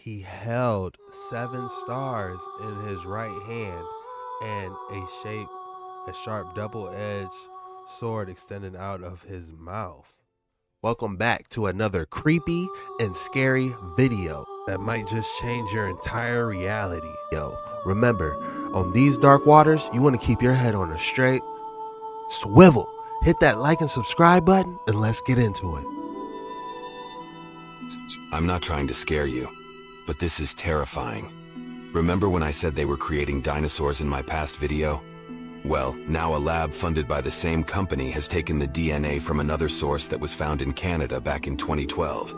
He held 7 stars in his right hand and a sharp double-edged sword extending out of his mouth. Welcome back to another creepy and scary video that might just change your entire reality. Remember, on these dark waters, you want to keep your head on a straight swivel. Hit that like and subscribe button and let's get into it. I'm not trying to scare you, but this is terrifying. Remember when I said they were creating dinosaurs in my past video? Well, now a lab funded by the same company has taken the DNA from another source that was found in Canada back in 2012.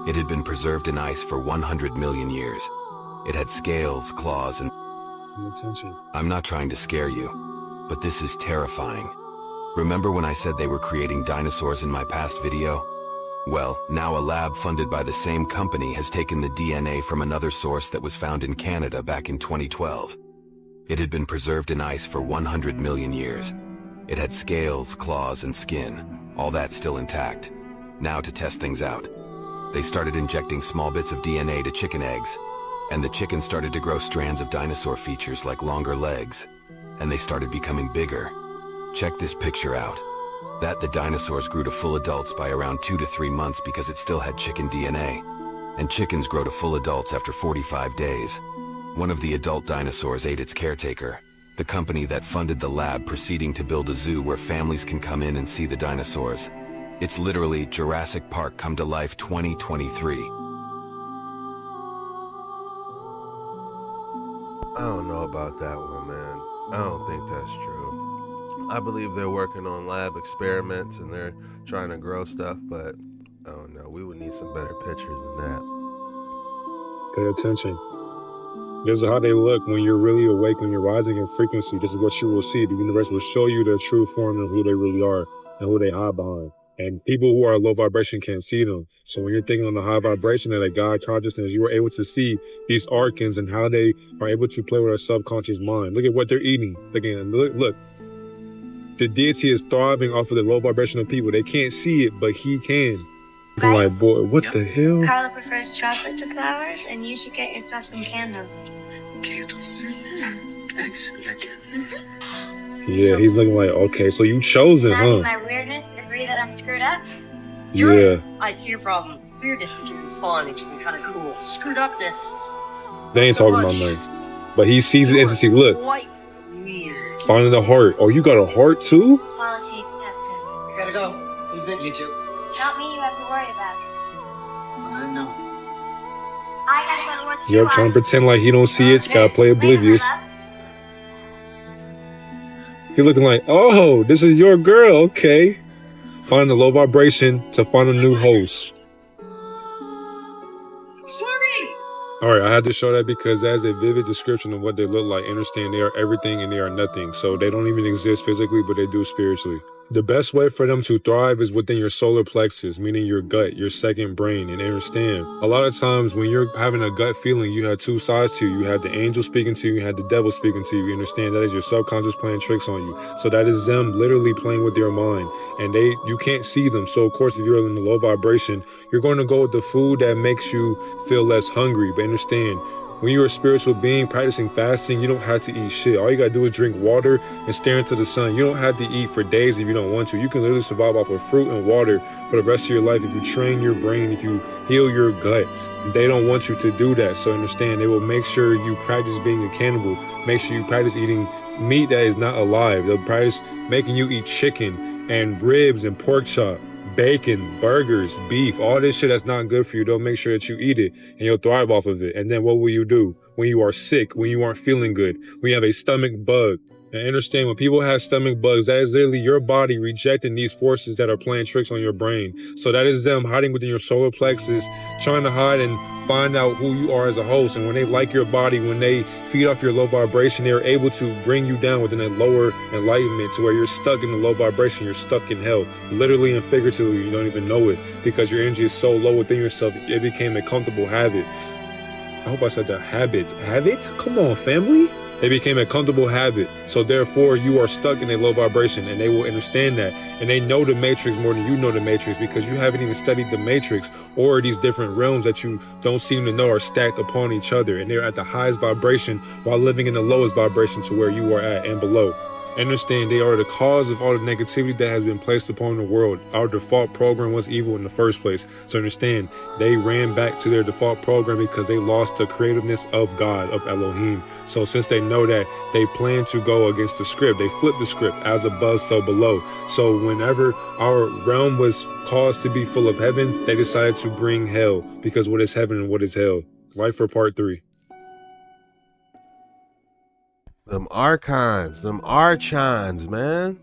It had been preserved in ice for 100 million years. It had scales, claws, and... I'm not trying to scare you, but this is terrifying. Remember when I said they were creating dinosaurs in my past video? Well, now a lab funded by the same company has taken the DNA from another source that was found in Canada back in 2012. It had been preserved in ice for 100 million years. It had scales, claws, and skin, all that still intact. Now to test things out. They started injecting small bits of DNA to chicken eggs, and the chickens started to grow strands of dinosaur features like longer legs, and they started becoming bigger. Check this picture out. The dinosaurs grew to full adults by around 2 to 3 months because it still had chicken DNA, and chickens grow to full adults after 45 days. One of the adult dinosaurs ate its caretaker, the company that funded the lab proceeding to build a zoo where families can come in and see the dinosaurs. It's literally Jurassic Park come to life 2023. I don't know about that one, man. I don't think that's true. I believe they're working on lab experiments and they're trying to grow stuff, but I don't know. We would need some better pictures than that. Pay attention. This is how they look when you're really awake, when you're rising in frequency. This is what you will see. The universe will show you their true form and who they really are and who they hide behind. And people who are low vibration can't see them. So when you're thinking on the high vibration and a God consciousness, you are able to see these archons and how they are able to play with our subconscious mind. Look at what they're eating. Look. The deity is thriving off of the low vibration of people. They can't see it, but he can. I'm like, boy, what the hell? Carla prefers chocolate to flowers, and you should get yourself some candles. Candles? Thanks. Yeah, he's looking like, okay, so you chosen, huh? My weirdness agree that I'm screwed up? Yeah. I see your problem. Weirdness can be fun, it can be kind of cool. Screwed upness. They ain't talking about nothing. But he sees the entity. Look. Quite weird. Finding the heart. Oh, you got a heart too? Apology accepted. You gotta go. You think you do? Not me you have to worry about. I know. I gotta go to work too. Yep, trying to pretend like he don't see it. Gotta play oblivious. He looking like, oh, this is your girl. Okay. Find the low vibration to find a new host. All right, I had to show that because that's a vivid description of what they look like. Understand they are everything and they are nothing. So they don't even exist physically, but they do spiritually. The best way for them to thrive is within your solar plexus, meaning your gut, your second brain. And understand, a lot of times when you're having a gut feeling, you have two sides to you. You have the angel speaking to you, you have the devil speaking to you. You understand that is your subconscious playing tricks on you. So that is them literally playing with your mind. And you can't see them. So of course, if you're in the low vibration, you're going to go with the food that makes you feel less hungry. But understand, when you're a spiritual being practicing fasting, you don't have to eat shit. All you gotta do is drink water and stare into the sun. You don't have to eat for days if you don't want to. You can literally survive off of fruit and water for the rest of your life if you train your brain, if you heal your gut. They don't want you to do that. So understand, they will make sure you practice being a cannibal. Make sure you practice eating meat that is not alive. They'll practice making you eat chicken and ribs and pork chop, bacon, burgers, beef, all this shit that's not good for you. They'll make sure that you eat it and you'll thrive off of it. And then what will you do when you are sick, when you aren't feeling good, when you have a stomach bug? And understand, when people have stomach bugs, that is literally your body rejecting these forces that are playing tricks on your brain. So that is them hiding within your solar plexus, trying to hide and find out who you are as a host. And when they like your body, when they feed off your low vibration, they are able to bring you down within a lower enlightenment to where you're stuck in the low vibration, you're stuck in hell, literally and figuratively. You don't even know it because your energy is so low within yourself. It became a comfortable habit. I hope I said that. Habit. Come on, family. It became a comfortable habit. So therefore, you are stuck in a low vibration, and they will understand that. And they know the matrix more than you know the matrix, because you haven't even studied the matrix, or these different realms that you don't seem to know are stacked upon each other. And they're at the highest vibration while living in the lowest vibration to where you are at and below. Understand they are the cause of all the negativity that has been placed upon the world. Our default program was evil in the first place. So understand, they ran back to their default program because they lost the creativeness of God, of Elohim. So since they know that, they plan to go against the script. They flip the script, as above, so below. So whenever our realm was caused to be full of heaven, they decided to bring hell, because what is heaven and what is hell? Life for part 3. Them archons, them archons, man.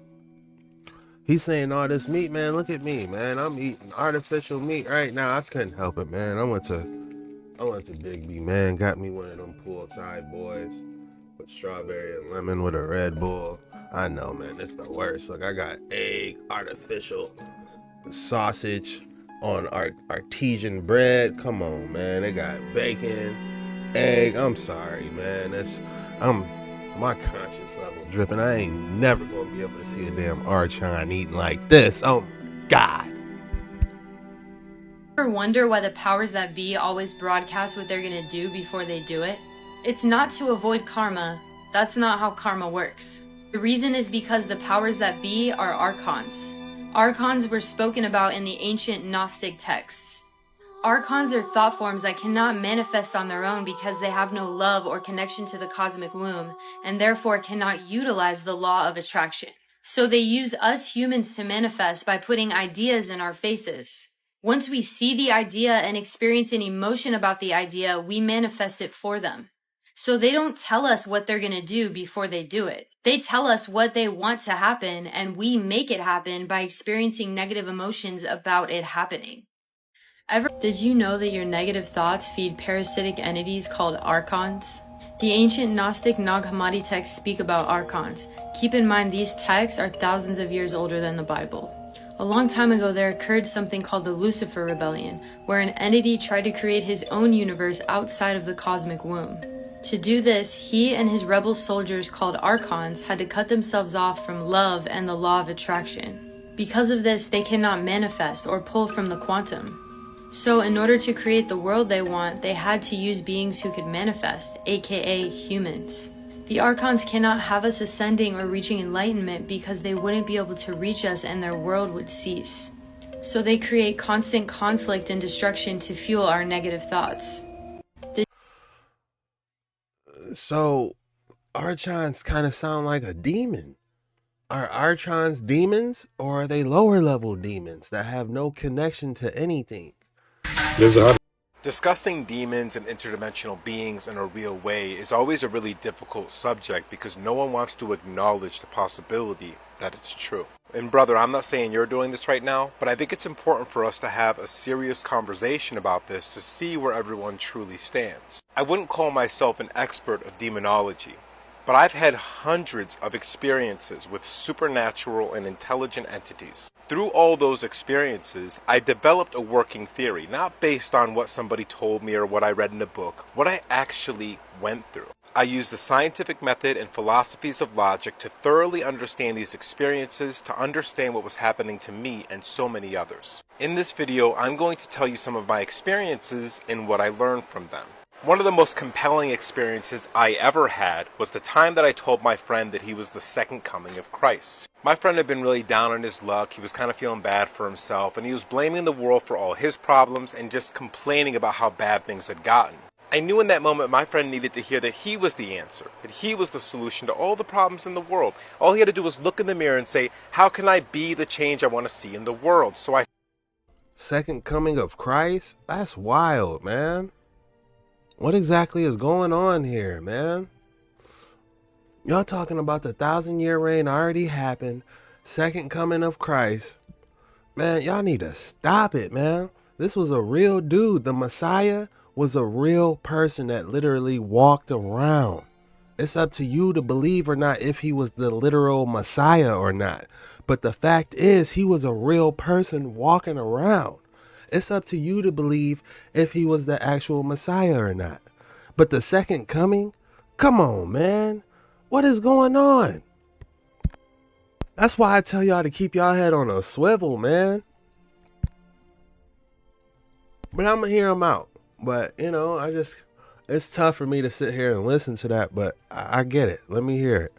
He's saying all this meat, man. Look at me, man. I'm eating artificial meat right now. I couldn't help it, man. I went to Big B, man. Got me one of them poolside boys with strawberry and lemon with a Red Bull. I know, man. It's the worst. Look, I got egg, artificial sausage on artesian bread. Come on, man. They got bacon, egg. I'm sorry, man. My conscience level dripping. I ain't never gonna be able to see a damn archon eating like this. Oh God. Ever wonder why the powers that be always broadcast what they're gonna do before they do it? It's not to avoid karma. That's not how karma works. The reason is because the powers that be are archons. Archons were spoken about in the ancient Gnostic texts. Archons are thought forms that cannot manifest on their own because they have no love or connection to the cosmic womb, and therefore cannot utilize the law of attraction. So they use us humans to manifest by putting ideas in our faces. Once we see the idea and experience an emotion about the idea, we manifest it for them. So they don't tell us what they're going to do before they do it. They tell us what they want to happen, and we make it happen by experiencing negative emotions about it happening. Did you know that your negative thoughts feed parasitic entities called archons? The ancient Gnostic Nag Hammadi texts speak about archons. Keep in mind these texts are thousands of years older than the Bible. A long time ago there occurred something called the Lucifer Rebellion, where an entity tried to create his own universe outside of the cosmic womb. To do this, he and his rebel soldiers called archons had to cut themselves off from love and the law of attraction. Because of this, they cannot manifest or pull from the quantum. So in order to create the world they want, they had to use beings who could manifest, aka humans. The archons cannot have us ascending or reaching enlightenment because they wouldn't be able to reach us and their world would cease. So they create constant conflict and destruction to fuel our negative thoughts. So archons kind of sound like a demon. Are archons demons, or are they lower level demons that have no connection to anything? Discussing demons and interdimensional beings in a real way is always a really difficult subject because no one wants to acknowledge the possibility that it's true. And brother, I'm not saying you're doing this right now, but I think it's important for us to have a serious conversation about this to see where everyone truly stands. I wouldn't call myself an expert of demonology, but I've had hundreds of experiences with supernatural and intelligent entities. Through all those experiences, I developed a working theory, not based on what somebody told me or what I read in a book, what I actually went through. I used the scientific method and philosophies of logic to thoroughly understand these experiences, to understand what was happening to me and so many others. In this video, I'm going to tell you some of my experiences and what I learned from them. One of the most compelling experiences I ever had was the time that I told my friend that he was the second coming of Christ. My friend had been really down on his luck, he was kind of feeling bad for himself, and he was blaming the world for all his problems and just complaining about how bad things had gotten. I knew in that moment my friend needed to hear that he was the answer, that he was the solution to all the problems in the world. All he had to do was look in the mirror and say, how can I be the change I want to see in the world? So I... Second coming of Christ? That's wild, man. What exactly is going on here, man? Y'all talking about the 1,000-year reign already happened. Second coming of Christ. Man, y'all need to stop it, man. This was a real dude. The Messiah was a real person that literally walked around. It's up to you to believe or not if he was the literal Messiah or not. But the fact is, he was a real person walking around. It's up to you to believe if he was the actual Messiah or not. But the second coming? Come on, man. What is going on? That's why I tell y'all to keep y'all head on a swivel, man. But I'm gonna hear them out. But, you know, it's tough for me to sit here and listen to that, but I get it. Let me hear it.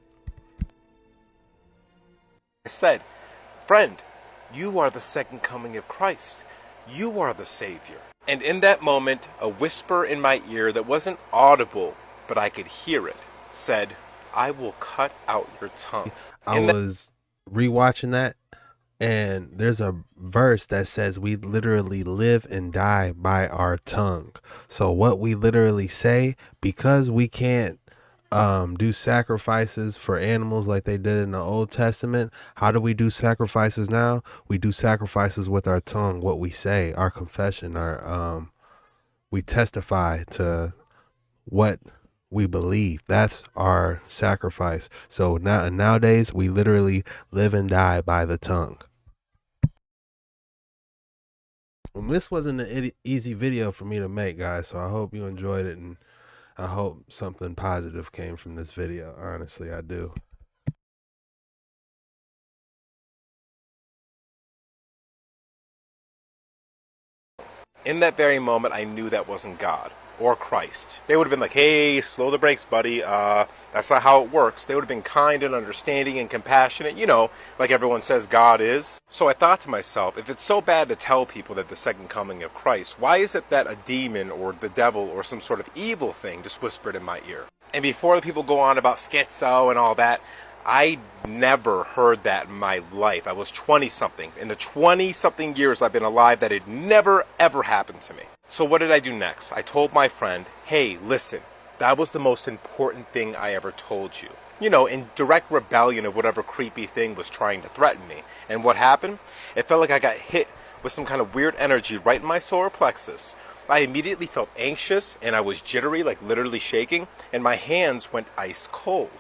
I said, friend, you are the second coming of Christ. You are the Savior. And in that moment, a whisper in my ear that wasn't audible, but I could hear it, said, I will cut out your tongue. I was rewatching that, and there's a verse that says we literally live and die by our tongue. So what we literally say, because we can't do sacrifices for animals like they did in the Old Testament, how do we do sacrifices now? We do sacrifices with our tongue, what we say, our confession, our we testify to what we believe. That's our sacrifice. So nowadays we literally live and die by the tongue. Well, this wasn't an easy video for me to make, guys, so I hope you enjoyed it, and I hope something positive came from this video. Honestly, I do. In that very moment, I knew that wasn't God or Christ. They would have been like, hey, slow the brakes, buddy. That's not how it works. They would have been kind and understanding and compassionate, you know, like everyone says God is. So I thought to myself, if it's so bad to tell people that the second coming of Christ, why is it that a demon or the devil or some sort of evil thing just whispered in my ear? And before the people go on about schizo and all that, I never heard that in my life. I was 20-something. In the 20-something years I've been alive, that had never, ever happened to me. So what did I do next? I told my friend, hey, listen, that was the most important thing I ever told you. You know, in direct rebellion of whatever creepy thing was trying to threaten me. And what happened? It felt like I got hit with some kind of weird energy right in my solar plexus. I immediately felt anxious, and I was jittery, like literally shaking, and my hands went ice cold.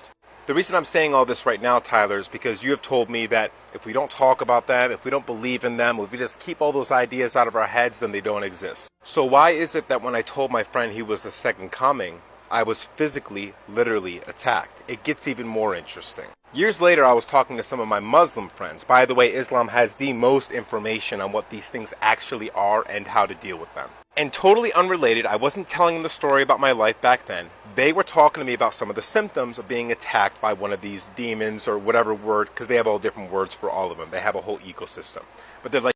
The reason I'm saying all this right now, Tyler, is because you have told me that if we don't talk about them, if we don't believe in them, if we just keep all those ideas out of our heads, then they don't exist. So why is it that when I told my friend he was the second coming, I was physically, literally attacked? It gets even more interesting. Years later, I was talking to some of my Muslim friends. By the way, Islam has the most information on what these things actually are and how to deal with them. And totally unrelated, I wasn't telling them the story about my life back then. They were talking to me about some of the symptoms of being attacked by one of these demons or whatever word, because they have all different words for all of them. They have a whole ecosystem. But they're like,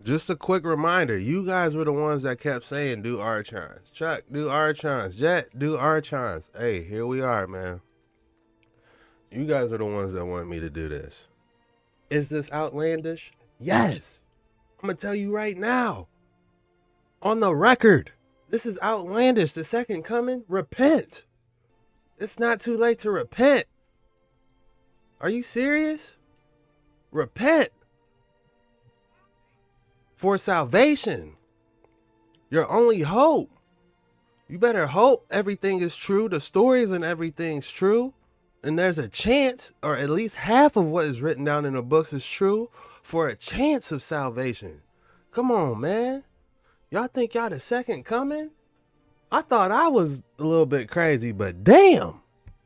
just a quick reminder, you guys were the ones that kept saying, do Archons. Chuck, do Archons. Jet, do Archons. Hey, here we are, man. You guys are the ones that want me to do this. Is this outlandish? Yes. I'm going to tell you right now. On the record, this is outlandish. The second coming, repent. It's not too late to repent. Are you serious? Repent. For salvation. Your only hope. You better hope everything is true. The stories and everything's true. And there's a chance, or at least half of what is written down in the books is true, for a chance of salvation. Come on, man. Y'all think y'all the second coming? I thought I was a little bit crazy, but damn.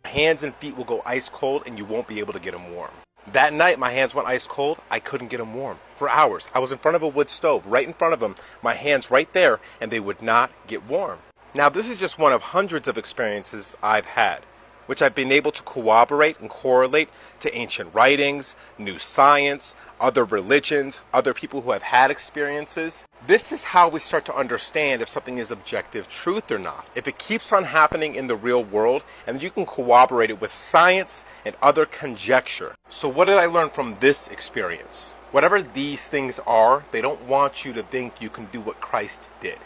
hands and feet will go ice cold and you won't be able to get them warm. That night, my hands went ice cold. I couldn't get them warm for hours. I was in front of a wood stove, right in front of them, my hands right there, and they would not get warm. Now, this is just one of hundreds of experiences I've had, which I've been able to corroborate and correlate to ancient writings, new science, other religions, other people who have had experiences. This is how we start to understand if something is objective truth or not. If it keeps on happening in the real world, and you can corroborate it with science and other conjecture. So what did I learn from this experience? Whatever these things are, they don't want you to think you can do what Christ did.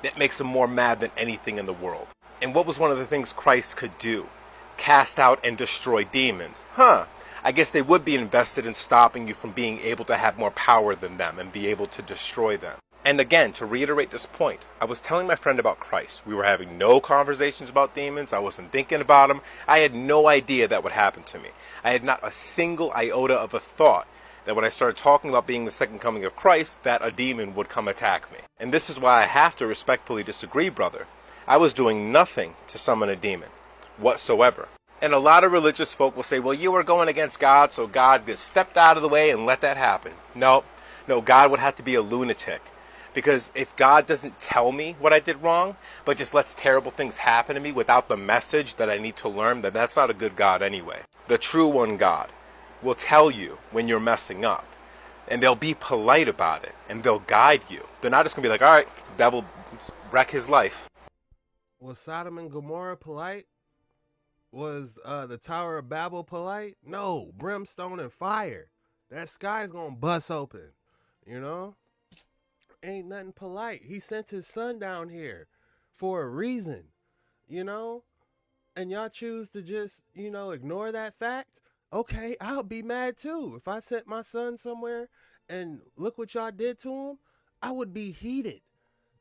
That makes them more mad than anything in the world. And what was one of the things Christ could do? Cast out and destroy demons. I guess they would be invested in stopping you from being able to have more power than them and be able to destroy them. And again, to reiterate this point, I was telling my friend about Christ. We were having no conversations about demons. I wasn't thinking about them. I had no idea that would happen to me. I had not a single iota of a thought that when I started talking about being the second coming of Christ, that a demon would come attack me. And this is why I have to respectfully disagree, brother. I was doing nothing to summon a demon whatsoever. And a lot of religious folk will say, well, you were going against God, so God just stepped out of the way and let that happen. No, God would have to be a lunatic. Because if God doesn't tell me what I did wrong, but just lets terrible things happen to me without the message that I need to learn, then that's not a good God anyway. The true one God will tell you when you're messing up. And they'll be polite about it. And they'll guide you. They're not just going to be like, all right, devil, wreck his life. Was Sodom and Gomorrah polite? Was the Tower of Babel polite? No, brimstone and fire. That sky's gonna bust open, you know? Ain't nothing polite. He sent his son down here for a reason, you know? And y'all choose to just, ignore that fact? Okay, I'll be mad too. If I sent my son somewhere and look what y'all did to him, I would be heated.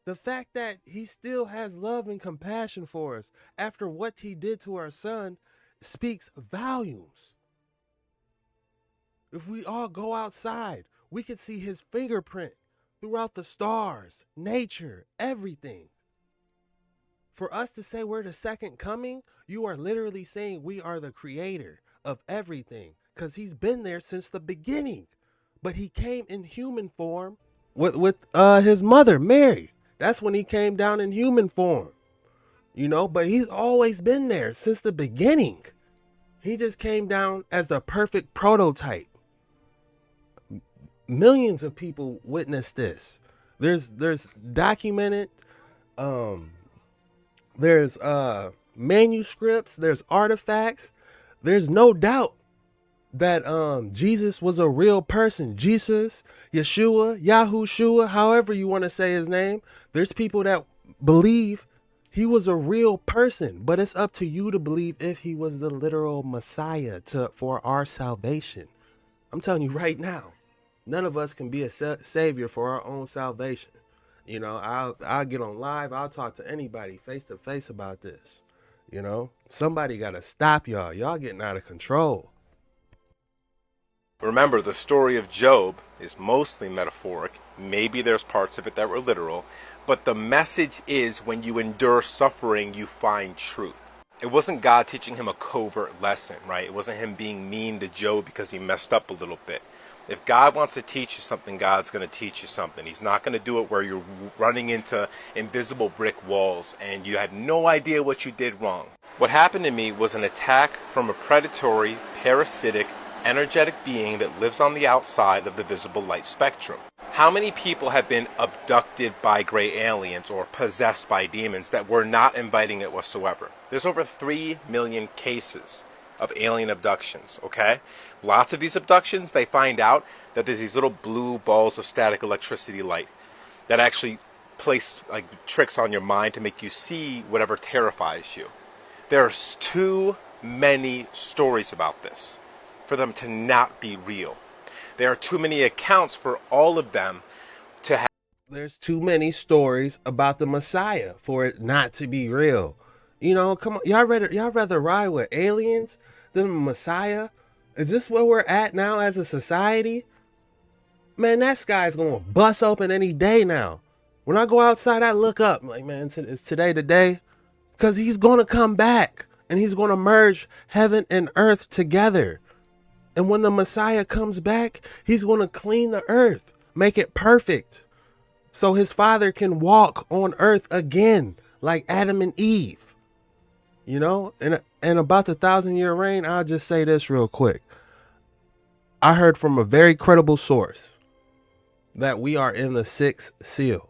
The fact that he still has love and compassion for us after what he did to our son speaks volumes. If we all go outside, we could see his fingerprint throughout the stars, nature, everything. For us to say we're the second coming, you are literally saying we are the creator of everything, because he's been there since the beginning. But he came in human form with his mother, Mary. That's when he came down in human form, but he's always been there since the beginning. He just came down as the perfect prototype. Millions of people witnessed this. There's documented, there's manuscripts, there's artifacts. There's no doubt that Jesus was a real person. Jesus, Yeshua, Yahushua, however you want to say his name. There's people that believe he was a real person, but it's up to you to believe if he was the literal Messiah for our salvation. I'm telling you right now, none of us can be a savior for our own salvation. I'll get on live. I'll talk to anybody face to face about this. Somebody got to stop y'all. Y'all getting out of control. Remember, the story of Job is mostly metaphoric. Maybe there's parts of it that were literal. But the message is, when you endure suffering, you find truth. It wasn't God teaching him a covert lesson, right? It wasn't him being mean to Job because he messed up a little bit. If God wants to teach you something, God's going to teach you something. He's not going to do it where you're running into invisible brick walls and you had no idea what you did wrong. What happened to me was an attack from a predatory, parasitic, energetic being that lives on the outside of the visible light spectrum. How many people have been abducted by gray aliens or possessed by demons that were not inviting it whatsoever? There's over 3 million cases of alien abductions, okay? Lots of these abductions, they find out that there's these little blue balls of static electricity light that actually place tricks on your mind to make you see whatever terrifies you. There's too many stories about this for them to not be real. There are too many accounts for all of them to have. There's too many stories about the Messiah for it not to be real. Come on, y'all rather ride with aliens than the Messiah? Is this where we're at now as a society? Man, that sky's gonna bust open any day now. When I go outside, I look up, I'm like, man, is today the day? Because he's gonna come back and he's gonna merge heaven and earth together. And when the Messiah comes back, he's going to clean the earth, make it perfect, so his father can walk on earth again like Adam and Eve. And about the 1,000-year reign, I'll just say this real quick. I heard from a very credible source that we are in the 6th seal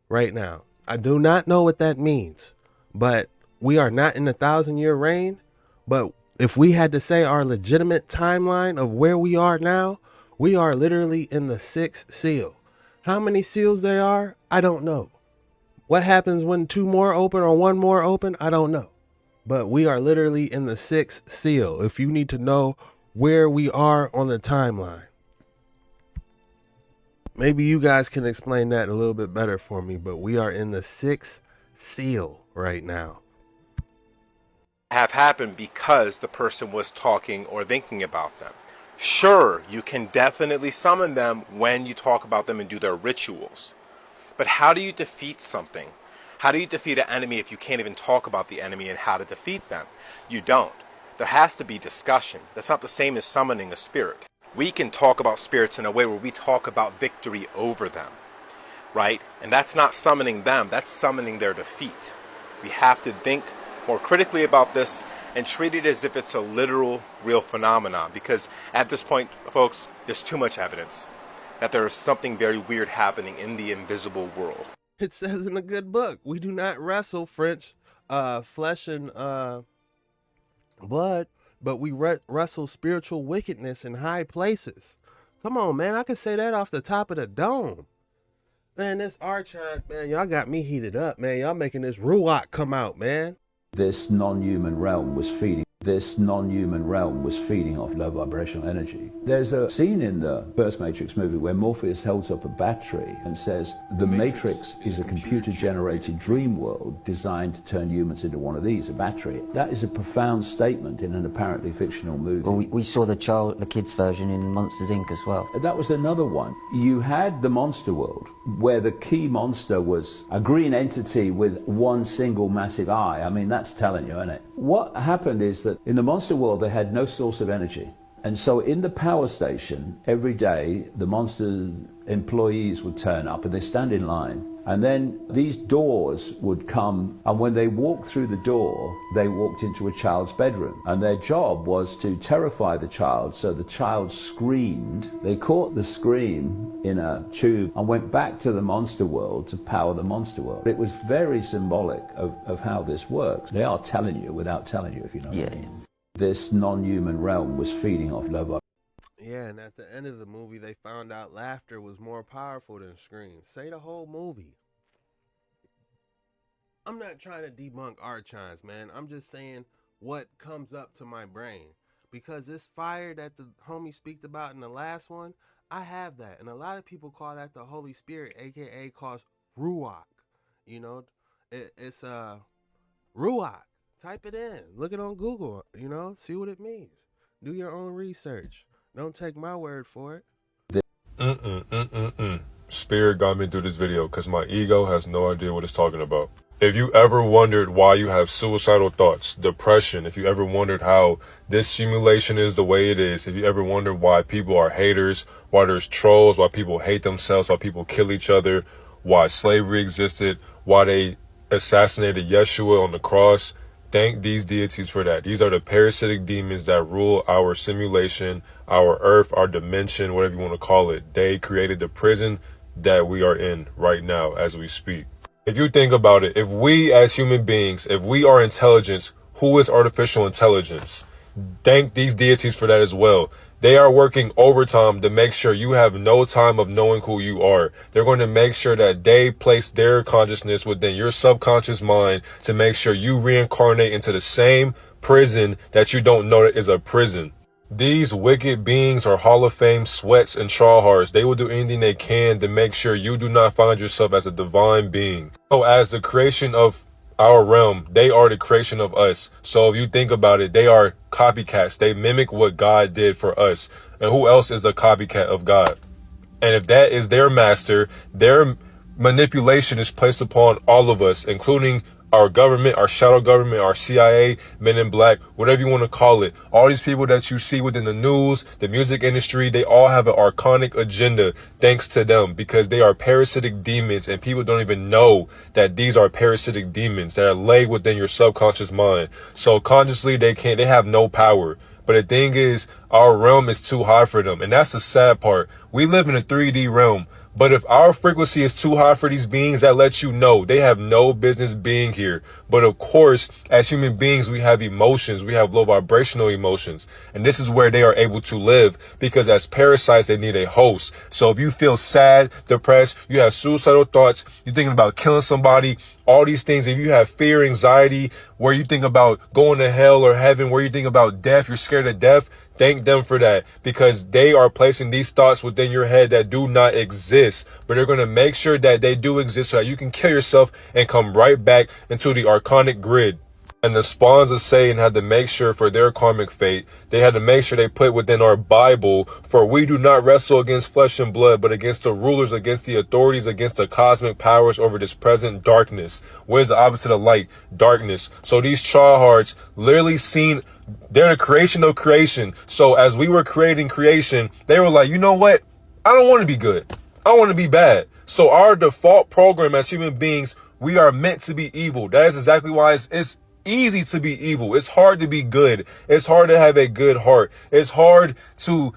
right now. I do not know what that means, but we are not in the 1,000-year reign. But if we had to say our legitimate timeline of where we are now, we are literally in the 6th seal. How many seals there are, I don't know. What happens when 2 more open or 1 more open, I don't know. But we are literally in the 6th seal, if you need to know where we are on the timeline. Maybe you guys can explain that a little bit better for me, but we are in the 6th seal right now. Have happened because the person was talking or thinking about them. Sure, you can definitely summon them when you talk about them and do their rituals. But how do you defeat something? How do you defeat an enemy if you can't even talk about the enemy and how to defeat them? You don't. there has to be discussion. That's not the same as summoning a spirit. We can talk about spirits in a way where we talk about victory over them, right? And that's not summoning them, that's summoning their defeat. We have to think more critically about this and treat it as if it's a literal, real phenomenon, because at this point, folks, there's too much evidence that there is something very weird happening in the invisible world. It says in a good book, we do not wrestle flesh and blood, but we wrestle spiritual wickedness in high places. Come on, man. I can say that off the top of the dome. Man, this Archon, man, y'all got me heated up, man. Y'all making this Ruach come out, man. This non-human realm was feeding off low vibrational energy. There's a scene in the first Matrix movie where Morpheus holds up a battery and says, the Matrix is a computer-generated dream world designed to turn humans into one of these, a battery. That is a profound statement in an apparently fictional movie. Well, we saw the kids version in Monsters, Inc. as well. That was another one. You had the monster world, where the key monster was a green entity with one single massive eye. I mean, that's telling you, isn't it? What happened is that in the monster world, they had no source of energy. And so in the power station, every day, the monster employees would turn up and they stand in line. And then these doors would come, and when they walked through the door, they walked into a child's bedroom. And their job was to terrify the child, so the child screamed. They caught the scream in a tube and went back to the monster world to power the monster world. It was very symbolic of how this works. They are telling you without telling you, if you know what I mean. This non-human realm was feeding off love. Yeah, and at the end of the movie, they found out laughter was more powerful than screams. Say the whole movie. I'm not trying to debunk Archons, man. I'm just saying what comes up to my brain. Because this fire that the homie speaked about in the last one, I have that. And a lot of people call that the Holy Spirit, a.k.a. calls Ruach. You know, it's Ruach. Type it in. Look it on Google, you know, see what it means. Do your own research. Don't take my word for it. Spirit got me through this video because my ego has no idea what it's talking about. If you ever wondered why you have suicidal thoughts, depression, if you ever wondered how this simulation is the way it is, if you ever wondered why people are haters, why there's trolls, why people hate themselves, why people kill each other, why slavery existed, why they assassinated Yeshua on the cross, thank these deities for that. These are the parasitic demons that rule our simulation, our earth, our dimension, whatever you want to call it. They created the prison that we are in right now as we speak. If you think about it, if we as human beings, if we are intelligence, who is artificial intelligence? Thank these deities for that as well. They are working overtime to make sure you have no time of knowing who you are. They're going to make sure that they place their consciousness within your subconscious mind to make sure you reincarnate into the same prison that you don't know that is a prison. These wicked beings are Hall of Fame sweats and tryhards. They will do anything they can to make sure you do not find yourself as a divine being. So as the creation of our realm, they are the creation of us. So if you think about it, they are copycats. They mimic what God did for us. And who else is a copycat of God? And if that is their master, their manipulation is placed upon all of us, including our government, our shadow government, our CIA, Men in Black, whatever you want to call it. All these people that you see within the news, the music industry, they all have an archonic agenda thanks to them, because they are parasitic demons, and people don't even know that these are parasitic demons that are laid within your subconscious mind. So consciously they have no power. But the thing is, our realm is too high for them. And that's the sad part. We live in a 3D realm. But if our frequency is too high for these beings, that lets you know they have no business being here. But of course, as human beings, we have emotions. We have low vibrational emotions. And this is where they are able to live, because as parasites, they need a host. So if you feel sad, depressed, you have suicidal thoughts, you're thinking about killing somebody, all these things, if you have fear, anxiety, where you think about going to hell or heaven, where you think about death, you're scared of death, thank them for that, because they are placing these thoughts within your head that do not exist, but they're going to make sure that they do exist so that you can kill yourself and come right back into the archonic grid. And the spawns of Satan had to make sure for their karmic fate, they had to make sure they put within our Bible, for we do not wrestle against flesh and blood, but against the rulers, against the authorities, against the cosmic powers over this present darkness. What is the opposite of light? Darkness. So these tryhards literally seen, they're the creation of creation. So as we were creating creation, they were like, you know what? I don't want to be good. I want to be bad. So our default program as human beings, we are meant to be evil. That is exactly why it's easy to be evil. It's hard to be good. It's hard to have a good heart. It's hard to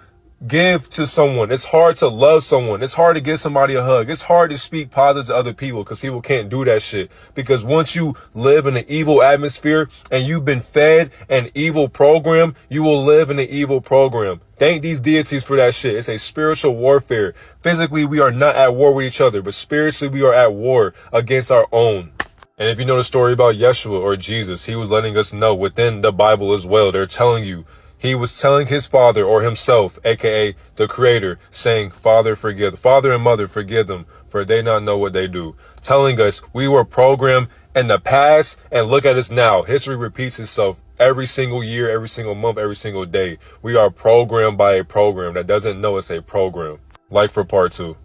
give to someone. It's hard to love someone. It's hard to give somebody a hug. It's hard to speak positive to other people because people can't do that shit. Because once you live in an evil atmosphere and you've been fed an evil program, you will live in an evil program. Thank these deities for that shit. It's a spiritual warfare. Physically, we are not at war with each other, but spiritually, we are at war against our own. And if you know the story about Yeshua or Jesus, he was letting us know within the Bible as well. They're telling you, he was telling his father or himself, aka the creator, saying, Father, Father and mother, forgive them, for they not know what they do. Telling us we were programmed in the past, and look at us now. History repeats itself every single year, every single month, every single day. We are programmed by a program that doesn't know it's a program. Like for part 2.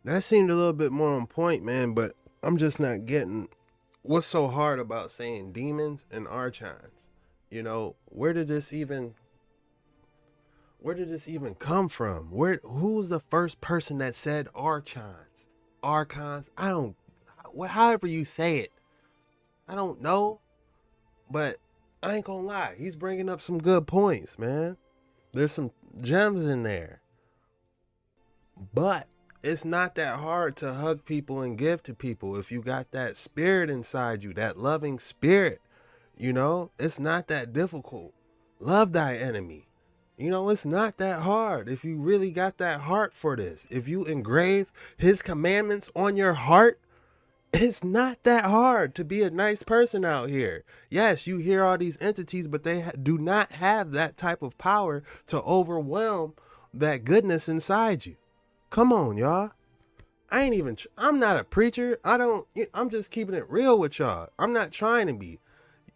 That seemed a little bit more on point, man, but I'm just not getting what's so hard about saying demons and archons. You know, where did this even come from? Who's the first person that said archons? Archons? I don't, however you say it. I don't know, but I ain't gonna lie. He's bringing up some good points, man. There's some gems in there. But it's not that hard to hug people and give to people if you got that spirit inside you, that loving spirit. You know, it's not that difficult. Love thy enemy. You know, it's not that hard if you really got that heart for this. If you engrave his commandments on your heart, it's not that hard to be a nice person out here. Yes, you hear all these entities, but they do not have that type of power to overwhelm that goodness inside you. Come on, y'all. I'm not a preacher. I'm just keeping it real with y'all. I'm not trying to be.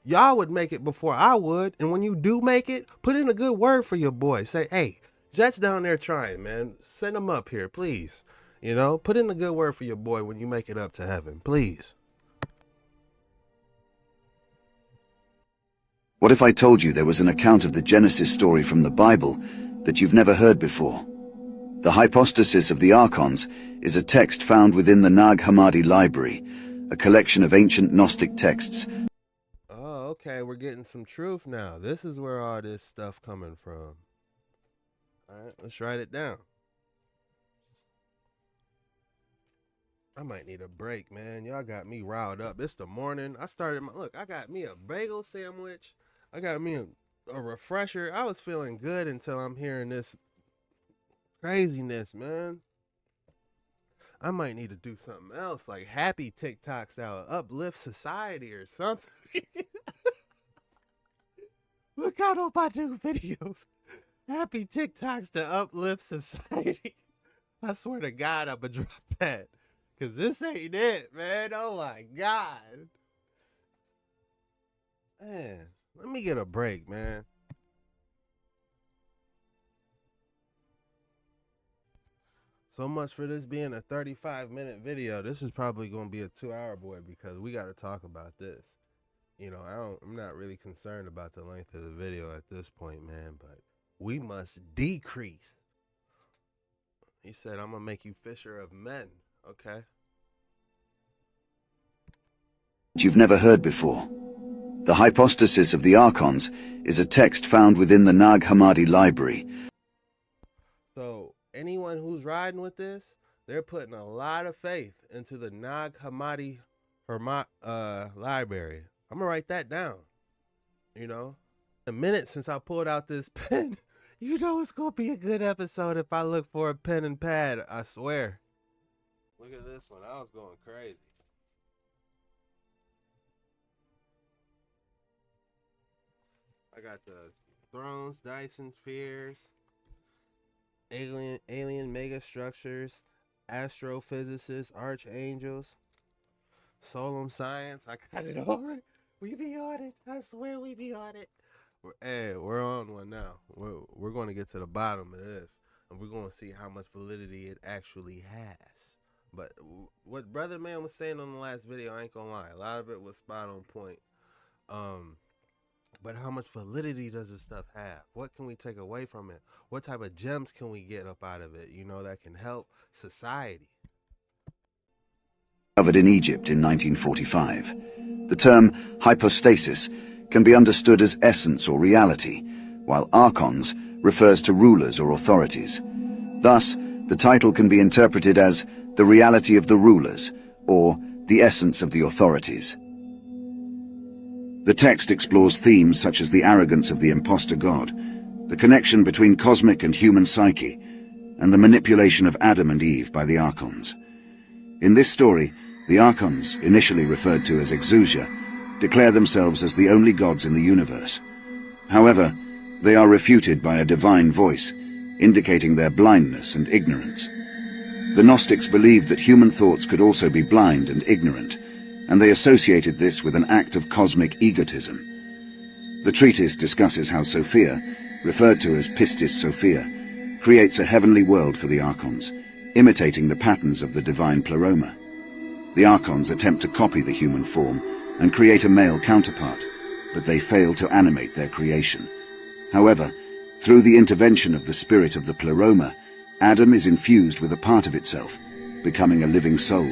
Y'all would make it before I would. And when you do make it, put in a good word for your boy. Say, hey, Jet's down there trying, man. Send him up here, please. You know, put in a good word for your boy when you make it up to heaven, please. What if I told you there was an account of the Genesis story from the Bible that you've never heard before? The Hypostasis of the Archons is a text found within the Nag Hammadi library, a collection of ancient Gnostic texts. Oh, okay, we're getting some truth now. This is where all this stuff coming from. All right, let's write it down. I might need a break, man. Y'all got me riled up. It's the morning. I got me a bagel sandwich. I got me a refresher. I was feeling good until I'm hearing this craziness, man. I might need to do something else, like happy TikToks that will uplift society or something. Look out on my new videos. Happy TikToks to uplift society. I swear to God, I'm gonna drop that. Cause this ain't it, man. Oh my God. Man, let me get a break, man. So much for this being a 35-minute video. This is probably gonna be a 2-hour boy because we gotta talk about this. You know, I'm not really concerned about the length of the video at this point, man, but we must decrease. He said, I'm gonna make you fisher of men. Okay. You've never heard before. The Hypostasis of the Archons is a text found within the Nag Hammadi library. So anyone who's riding with this, they're putting a lot of faith into the Nag Hammadi library. I'm gonna write that down. You know, a minute since I pulled out this pen. You know it's gonna be a good episode if I look for a pen and pad. I swear. Look at this one. I was going crazy. I got the Thrones, Dyson Spheres, alien mega structures, astrophysicists, archangels, solemn science. I got it all right. We be on it. I swear we be on it. We're on one now. We're going to get to the bottom of this, and we're going to see how much validity it actually has. But what Brother Man was saying on the last video, I ain't gonna lie, a lot of it was spot on point. But how much validity does this stuff have? What can we take away from it? What type of gems can we get up out of it, that can help society? Discovered in Egypt in 1945. The term hypostasis can be understood as essence or reality, while archons refers to rulers or authorities. Thus, the title can be interpreted as the reality of the rulers, or the essence of the authorities. The text explores themes such as the arrogance of the impostor god, the connection between cosmic and human psyche, and the manipulation of Adam and Eve by the archons. In this story, the archons, initially referred to as exousia, declare themselves as the only gods in the universe. However, they are refuted by a divine voice, indicating their blindness and ignorance. The Gnostics believed that human thoughts could also be blind and ignorant, and they associated this with an act of cosmic egotism. The treatise discusses how Sophia, referred to as Pistis Sophia, creates a heavenly world for the archons, imitating the patterns of the divine pleroma. The archons attempt to copy the human form and create a male counterpart, but they fail to animate their creation. However, through the intervention of the spirit of the pleroma, Adam is infused with a part of itself, becoming a living soul.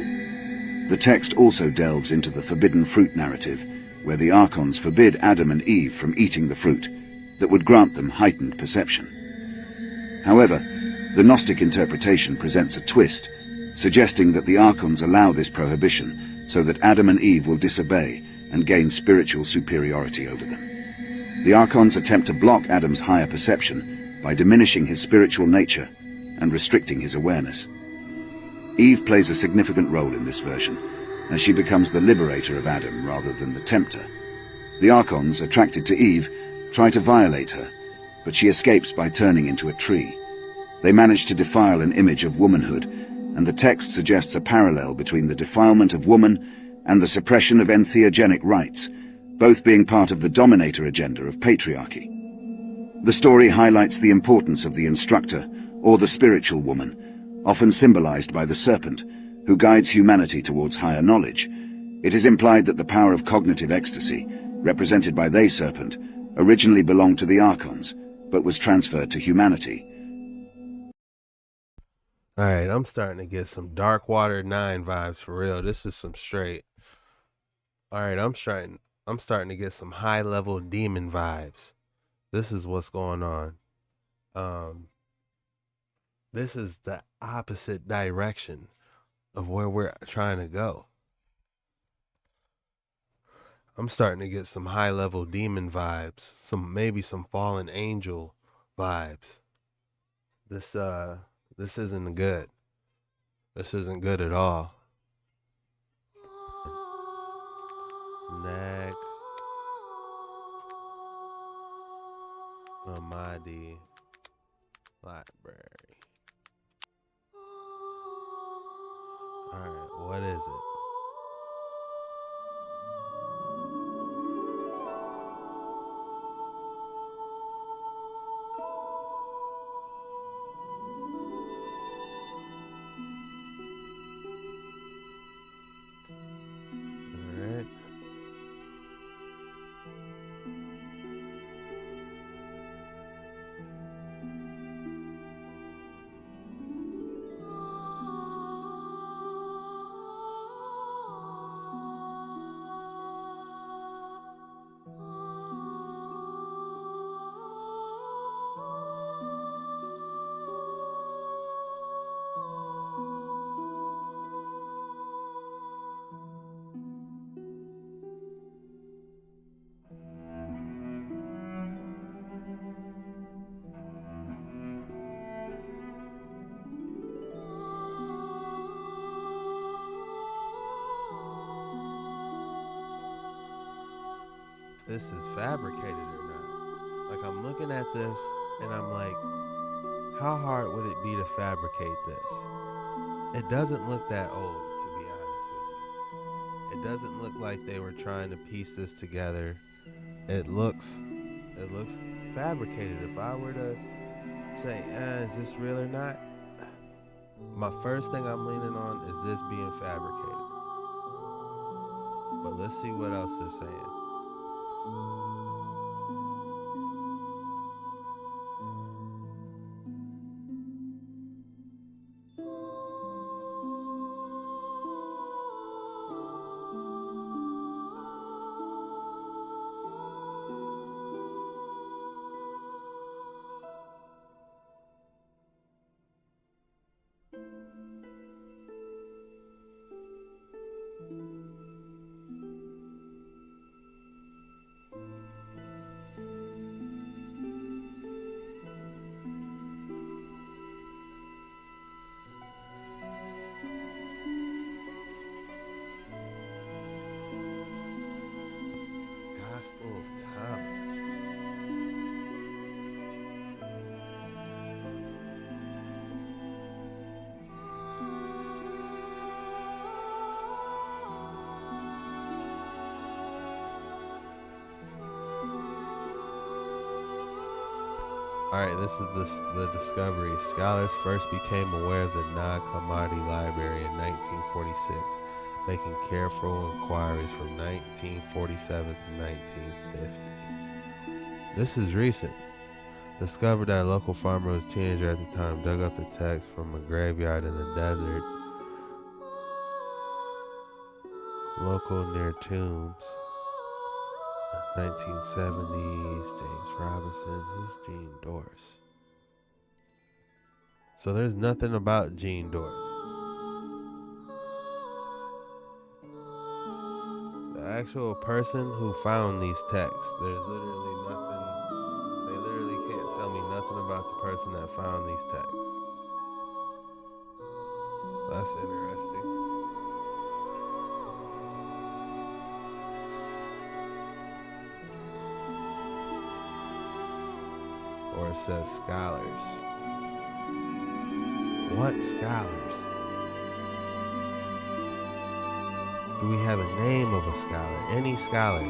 The text also delves into the forbidden fruit narrative, where the archons forbid Adam and Eve from eating the fruit that would grant them heightened perception. However, the Gnostic interpretation presents a twist, suggesting that the archons allow this prohibition so that Adam and Eve will disobey and gain spiritual superiority over them. The archons attempt to block Adam's higher perception by diminishing his spiritual nature and restricting his awareness. Eve plays a significant role in this version, as she becomes the liberator of Adam rather than the tempter. The archons, attracted to Eve, try to violate her, but she escapes by turning into a tree. They manage to defile an image of womanhood, and the text suggests a parallel between the defilement of woman and the suppression of entheogenic rights, both being part of the dominator agenda of patriarchy. The story highlights the importance of the instructor, or the spiritual woman, often symbolized by the serpent, who guides humanity towards higher knowledge. It is implied that the power of cognitive ecstasy, represented by the serpent, originally belonged to the archons, but was transferred to humanity. Alright, I'm starting to get some Dark Water 9 vibes for real. This is some straight. Alright, I'm starting to get some high level demon vibes. This is what's going on. This is the opposite direction of where we're trying to go. I'm starting to get some high level demon vibes, maybe some fallen angel vibes. This isn't good. This isn't good at all. Nag Hammadi Library. Alright, what is it? Alright. This is fabricated or not. Like, I'm looking at this and I'm like, how hard would it be to fabricate this? It doesn't look that old, to be honest with you. It doesn't look like they were trying to piece this together. It looks fabricated. If I were to say, is this real or not? My first thing I'm leaning on is this being fabricated. But let's see what else they're saying. Gospel of Thomas. Alright, this is the discovery. Scholars first became aware of the Nag Hammadi Library in 1946, making careful inquiries from 1947 to 1950. This is recent. Discovered that a local farmer who was a teenager at the time dug up the text from a graveyard in the desert, local near tombs. 1970s, James Robinson. Who's Gene Doris? So there's nothing about Gene Doris. The actual person who found these texts, there's literally nothing. They literally can't tell me nothing about the person that found these texts. That's interesting. Or it says scholars. What scholars? Do we have a name of a scholar? Any scholar?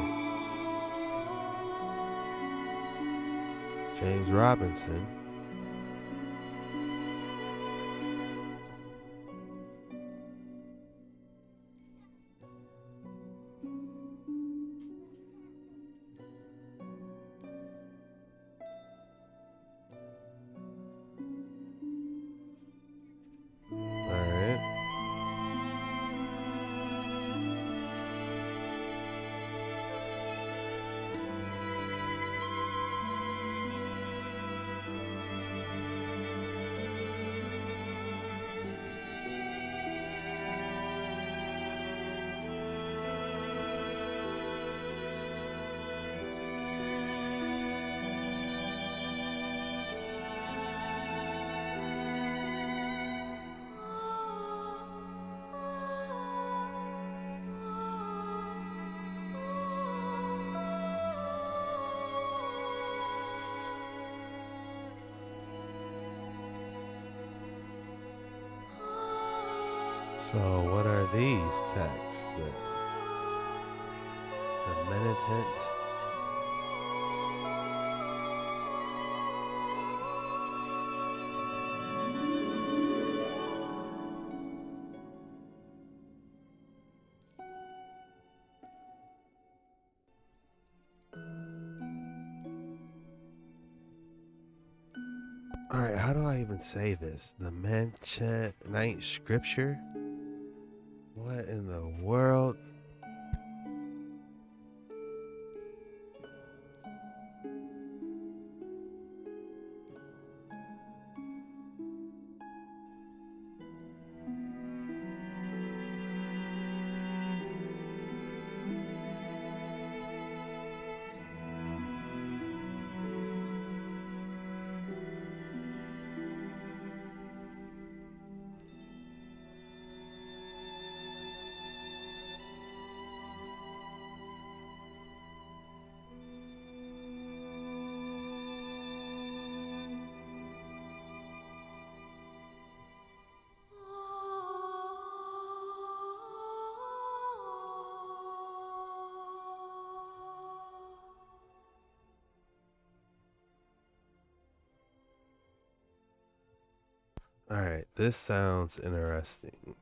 James Robinson. So what are these texts? The Menitent. Alright, how do I even say this? The Mentionite Scripture? What in the world? Alright, this sounds interesting.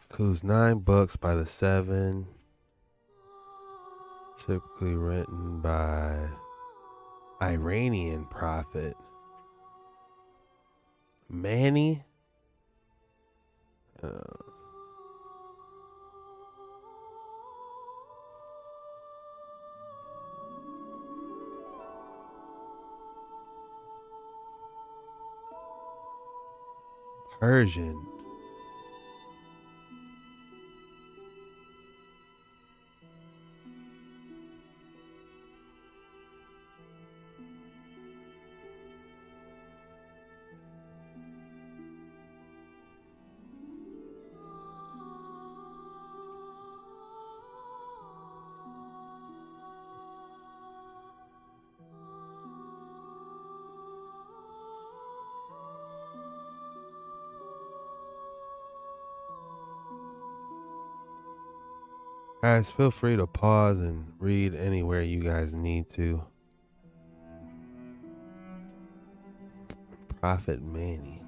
Includes 9 books by the 7, typically written by Iranian prophet Manny. Uh, Persian. Guys, feel free to pause and read anywhere you guys need to. Prophet Manny.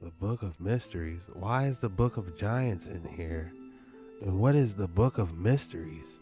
The Book of Mysteries. Why is the Book of Giants in here? And what is the Book of Mysteries?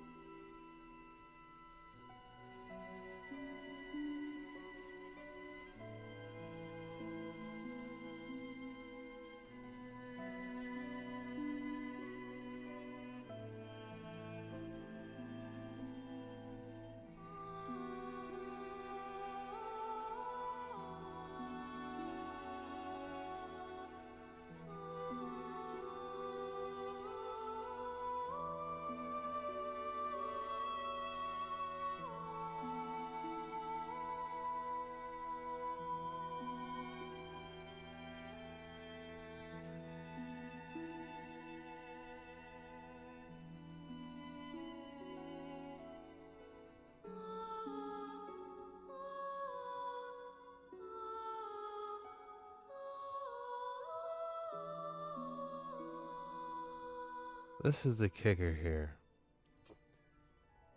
This is the kicker here.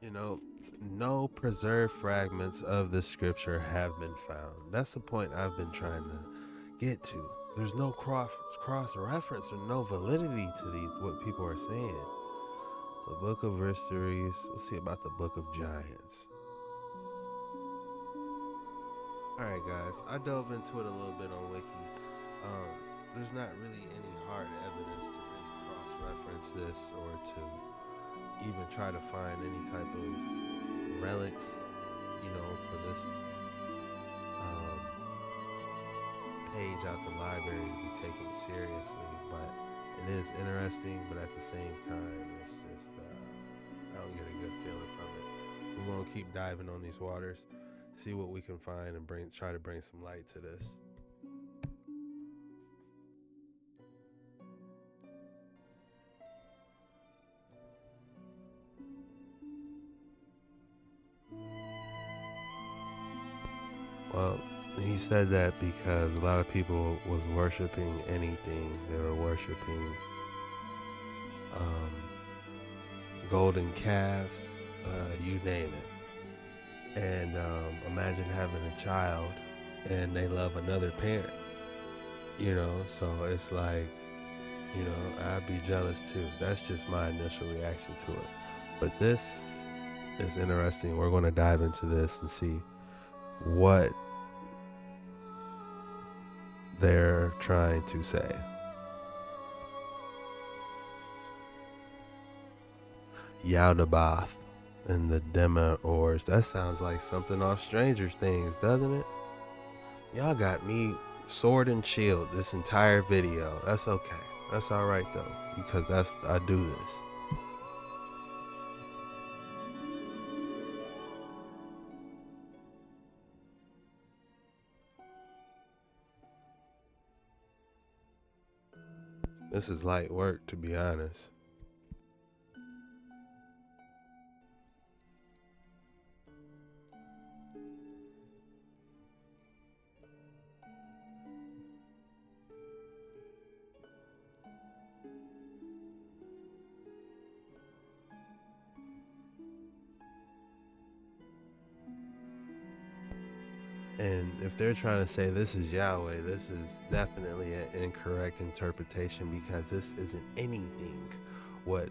You know, no preserved fragments of the scripture have been found. That's the point I've been trying to get to. There's no cross reference or no validity to these what people are saying. The Book of Mysteries. Let's see about the Book of Giants. Alright guys, I dove into it a little bit on Wiki. There's not really any hard evidence to really cross-reference this or to even try to find any type of relics, for this page out the library to be taken seriously. But it is interesting, but at the same time, it's just, I don't get a good feeling from it. We're going to keep diving on these waters, see what we can find, and try to bring some light to this. Well, he said that because a lot of people was worshiping anything. They were worshiping golden calves, you name it. And imagine having a child and they love another parent, so it's like, You know, I'd be jealous too. That's just my initial reaction to it. But this is interesting. We're going to dive into this and see what they're trying to say. Yaldabaoth and the Demi-Ors. That sounds like something off Stranger Things, doesn't it? Y'all got me sword and shield this entire video. That's okay. That's alright though, because I do this. This is light work, to be honest. And if they're trying to say this is Yahweh, this is definitely an incorrect interpretation, because this isn't anything what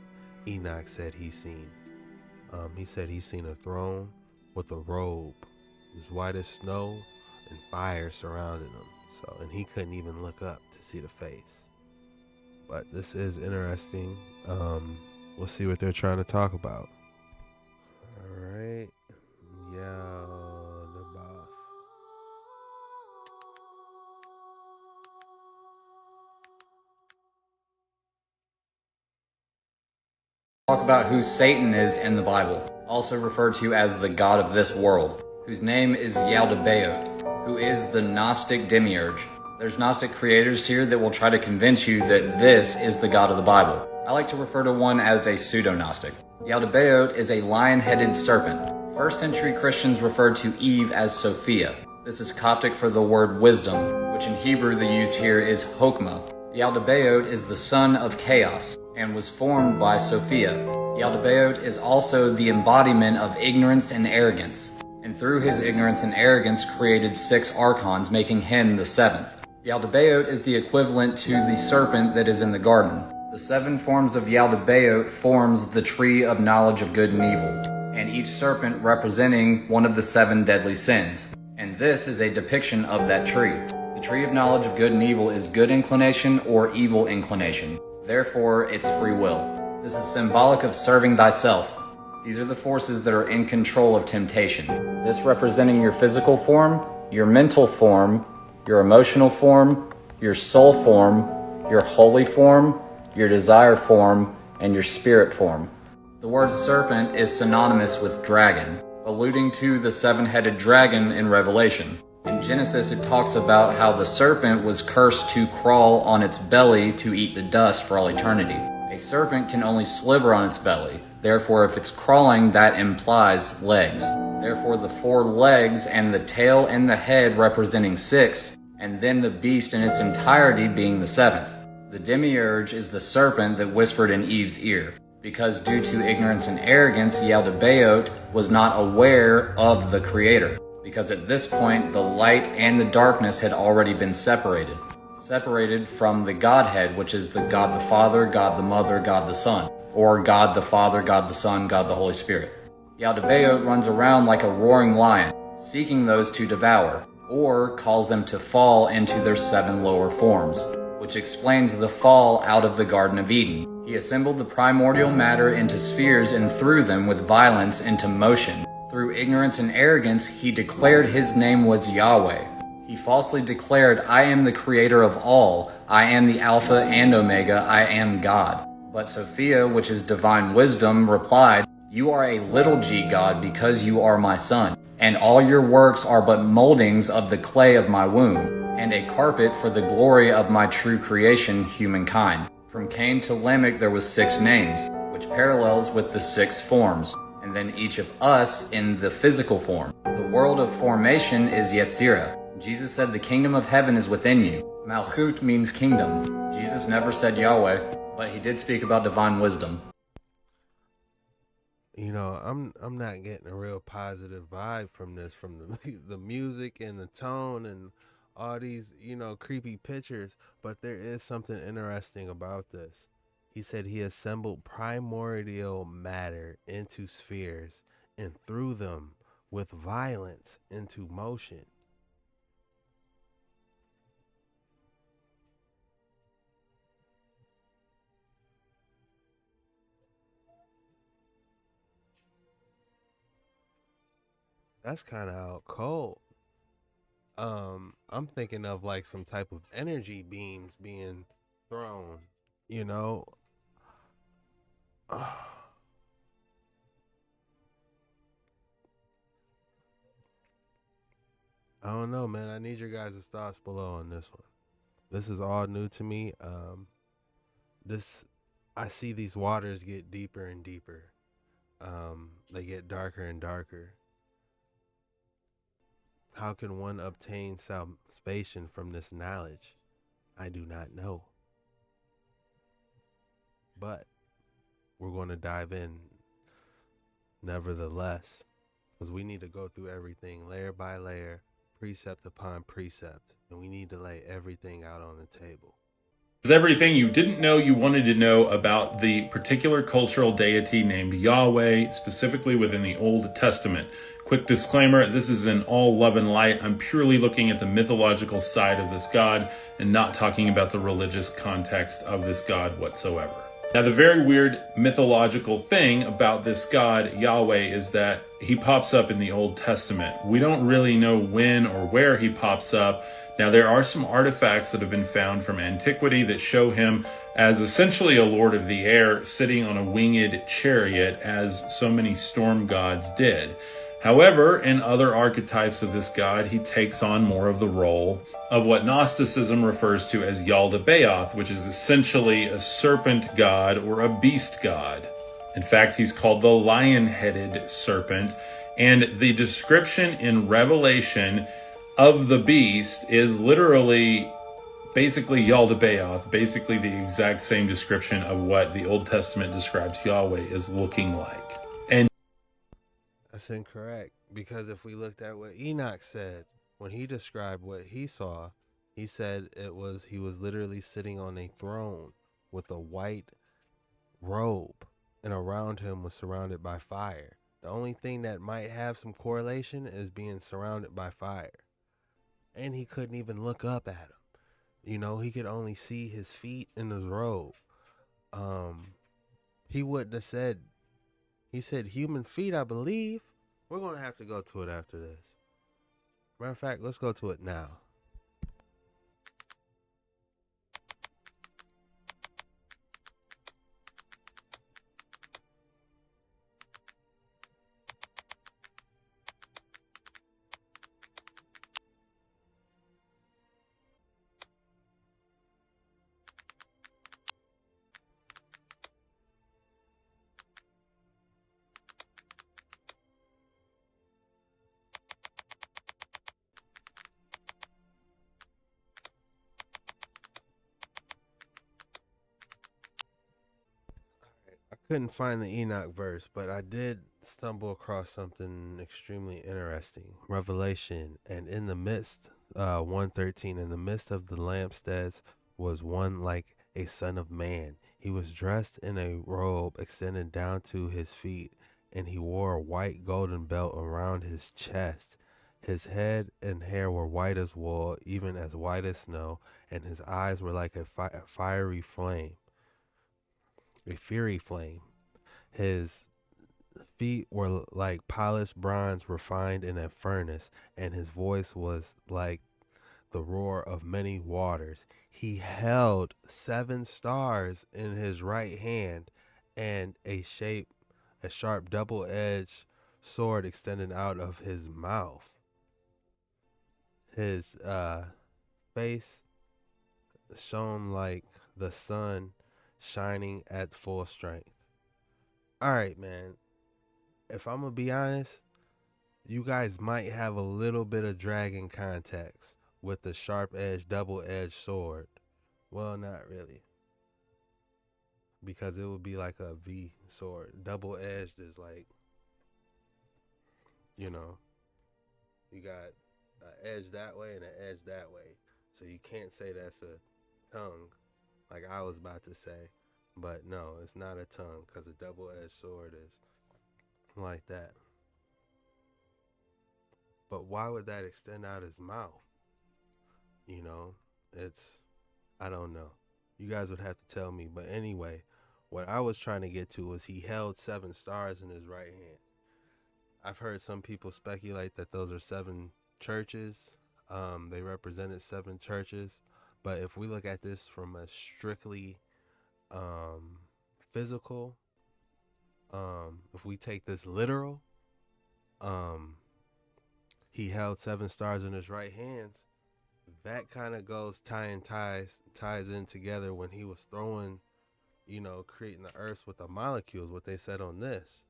Enoch said he's seen. He said he's seen a throne with a robe as white as snow and fire surrounding him. So, and he couldn't even look up to see the face. But this is interesting. We'll see what they're trying to talk about. All right. Yaldabaoth. Talk about who Satan is in the Bible, also referred to as the god of this world, whose name is Yaldabaoth, who is the Gnostic demiurge. There's Gnostic creators here that will try to convince you that this is the god of the Bible. I like to refer to one as a pseudo-Gnostic. Yaldabaoth is a lion-headed serpent. First century Christians referred to Eve as Sophia. This is Coptic for the word wisdom, which in Hebrew the used here is Chokmah. Yaldabaoth is the son of chaos and was formed by Sophia. Yaldabaoth is also the embodiment of ignorance and arrogance, and through his ignorance and arrogance created 6 archons, making him the 7th. Yaldabaoth is the equivalent to the serpent that is in the garden. The 7 forms of Yaldabaoth forms the tree of knowledge of good and evil, and each serpent representing one of the 7 deadly sins. And this is a depiction of that tree. The tree of knowledge of good and evil is good inclination or evil inclination. Therefore, it's free will. This is symbolic of serving thyself. These are the forces that are in control of temptation. This representing your physical form, your mental form, your emotional form, your soul form, your holy form, your desire form, and your spirit form. The word serpent is synonymous with dragon, alluding to the 7-headed dragon in Revelation. In Genesis, it talks about how the serpent was cursed to crawl on its belly to eat the dust for all eternity. A serpent can only sliver on its belly. Therefore, if it's crawling, that implies legs. Therefore, the 4 legs and the tail and the head representing 6, and then the beast in its entirety being the 7th. The demiurge is the serpent that whispered in Eve's ear, because due to ignorance and arrogance, Yaldabaoth was not aware of the Creator. Because at this point, the light and the darkness had already been separated. Separated from the Godhead, which is the God the Father, God the Mother, God the Son. Or God the Father, God the Son, God the Holy Spirit. Yaldabaoth runs around like a roaring lion, seeking those to devour, or calls them to fall into their 7 lower forms, which explains the fall out of the Garden of Eden. He assembled the primordial matter into spheres and threw them with violence into motion. Through ignorance and arrogance, he declared his name was Yahweh. He falsely declared, I am the creator of all. I am the Alpha and Omega. I am God. But Sophia, which is divine wisdom, replied, You are a little g God because you are my son, and all your works are but moldings of the clay of my womb, and a carpet for the glory of my true creation, humankind. From Cain to Lamech there was 6 names, which parallels with the 6 forms, and then each of us in the physical form. The world of formation is Yetzirah. Jesus said the kingdom of heaven is within you. Malchut means kingdom. Jesus never said Yahweh, but he did speak about divine wisdom. You know, I'm not getting a real positive vibe from this, from the the music and the tone and all these, creepy pictures, but there is something interesting about this. He said he assembled primordial matter into spheres and threw them with violence into motion. That's kind of out cold. I'm thinking of like some type of energy beams being thrown, you know. I don't know, man. I need your guys' thoughts below on this one. This is all new to me. This I see these waters get deeper and deeper. They get darker and darker. How can one obtain salvation from this knowledge? I do not know. But we're going to dive in nevertheless, because we need to go through everything layer by layer, precept upon precept, and we need to lay everything out on the table. Is everything you didn't know you wanted to know about the particular cultural deity named Yahweh, specifically within the Old Testament. Quick disclaimer, this is in all love and light. I'm purely looking at the mythological side of this god and not talking about the religious context of this god whatsoever. Now, the very weird mythological thing about this god, Yahweh, is that he pops up in the Old Testament. We don't really know when or where he pops up. Now, there are some artifacts that have been found from antiquity that show him as essentially a lord of the air sitting on a winged chariot, as so many storm gods did. However, in other archetypes of this god, he takes on more of the role of what Gnosticism refers to as Yaldabaoth, which is essentially a serpent god or a beast god. In fact, he's called the lion-headed serpent, and the description in Revelation of the beast is literally basically Yaldabaoth, basically the exact same description of what the Old Testament describes Yahweh as looking like. And that's incorrect, because if we looked at what Enoch said when he described what he saw, he said he was literally sitting on a throne with a white robe, and around him was surrounded by fire. The only thing that might have some correlation is being surrounded by fire. And he couldn't even look up at him. He could only see his feet in his robe. He wouldn't have said, he said human feet, I believe. We're going to have to go to it after this. Matter of fact, let's go to it now. I couldn't find the Enoch verse, but I did stumble across something extremely interesting. Revelation, and in the midst, 113, in the midst of the lampstands was one like a son of man. He was dressed in a robe extending down to his feet, and he wore a white golden belt around his chest. His head and hair were white as wool, even as white as snow, and his eyes were like a fiery flame. A fiery flame. His feet were like polished bronze refined in a furnace, and his voice was like the roar of many waters. He held 7 stars in his right hand, and a sharp double-edged sword extended out of his mouth. His face shone like the sun shining at full strength. All right, man. If I'm going to be honest, you guys might have a little bit of dragon context with the sharp-edged, double-edged sword. Well, not really. Because it would be like a V sword. Double-edged is like, you got edge that way and an edge that way. So you can't say that's a tongue, like I was about to say. But no, it's not a tongue, because a double-edged sword is like that. But why would that extend out his mouth? You know, I don't know. You guys would have to tell me. But anyway, what I was trying to get to was he held 7 stars in his right hand. I've heard some people speculate that those are 7 churches. They represented 7 churches. But if we look at this from a strictly physical, if we take this literal, he held 7 stars in his right hands. That kind of goes ties in together when he was throwing, creating the earth with the molecules, what they said on this.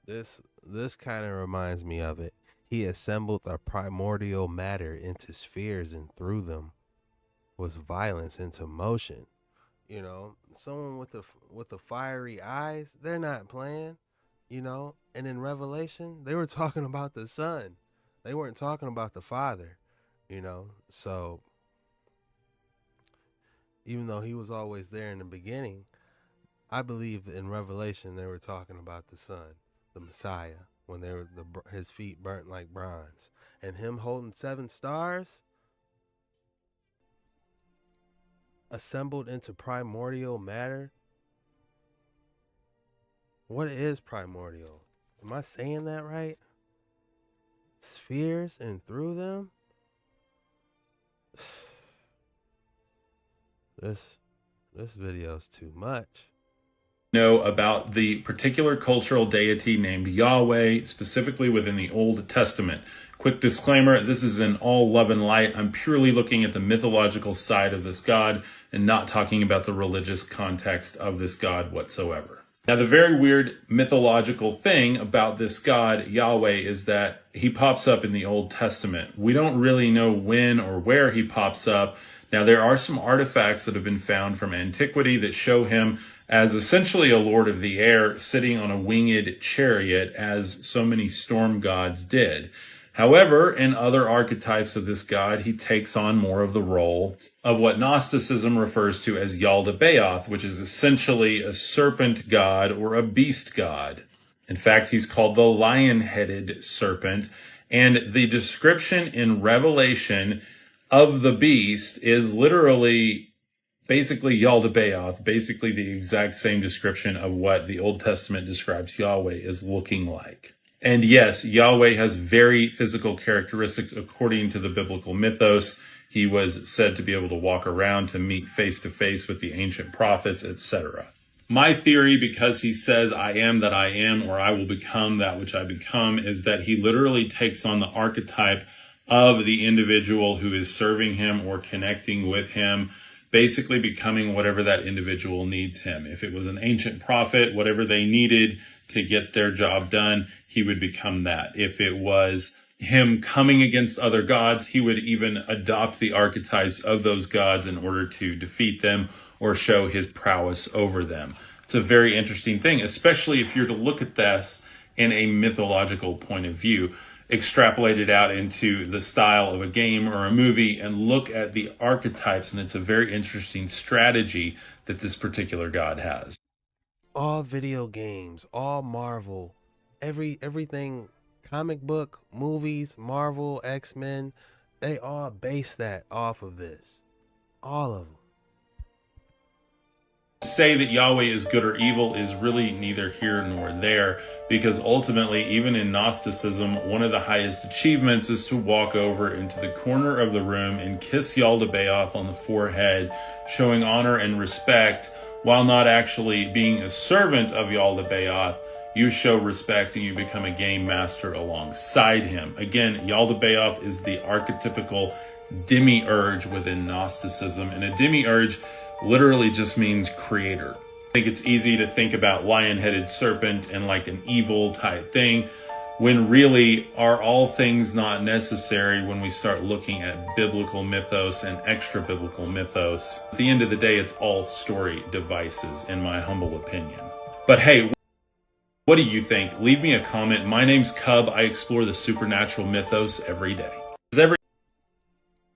This kind of reminds me of it. He assembled the primordial matter into spheres, and through them was violence into motion. Someone with the fiery eyes, they're not playing. And in Revelation, they were talking about the Son. They weren't talking about the Father. So even though he was always there in the beginning, I believe in Revelation they were talking about the Son, the Messiah, when his feet burnt like bronze, and him holding 7 stars assembled into primordial matter. What is primordial? Am I saying that right? Spheres, and through them. This video's too much. Know about the particular cultural deity named Yahweh, specifically within the Old Testament. Quick disclaimer, this is in all love and light. I'm purely looking at the mythological side of this God and not talking about the religious context of this God whatsoever. Now, the very weird mythological thing about this God, Yahweh, is that he pops up in the Old Testament. We don't really know when or where he pops up. Now, there are some artifacts that have been found from antiquity that show him as essentially a lord of the air sitting on a winged chariot, as so many storm gods did. However, in other archetypes of this god, he takes on more of the role of what Gnosticism refers to as Yaldabaoth, which is essentially a serpent god or a beast god. In fact, he's called the lion-headed serpent, and the description in Revelation of the beast is literally basically Yaldabaoth, basically the exact same description of what the Old Testament describes Yahweh as looking like. And yes, Yahweh has very physical characteristics according to the biblical mythos. He was said to be able to walk around, to meet face to face with the ancient prophets, etc. My theory, because he says, I am that I am, or I will become that which I become, is that he literally takes on the archetype of the individual who is serving him or connecting with him, basically becoming whatever that individual needs him. If it was an ancient prophet, whatever they needed to get their job done, he would become that. If it was him coming against other gods, he would even adopt the archetypes of those gods in order to defeat them or show his prowess over them. It's a very interesting thing, especially if you're to look at this in a mythological point of view, extrapolate it out into the style of a game or a movie and look at the archetypes, and it's a very interesting strategy that this particular god has. All video games, all Marvel, everything, comic book, movies, Marvel, X-Men, they all base that off of this. All of them. Say that Yahweh is good or evil is really neither here nor there, because ultimately, even in Gnosticism, one of the highest achievements is to walk over into the corner of the room and kiss Yaldabaoth on the forehead, showing honor and respect, while not actually being a servant of Yaldabaoth. You show respect and you become a game master alongside him. Again, Yaldabaoth is the archetypical demiurge within Gnosticism, and a demiurge literally just means creator. I think it's easy to think about lion-headed serpent and like an evil type thing. when really are all things not necessary when we start looking at biblical mythos and extra biblical mythos. At the end of the day, it's all story devices, in my humble opinion. But hey, what do you think? Leave me a comment. My name's Cub. I explore the supernatural mythos every day.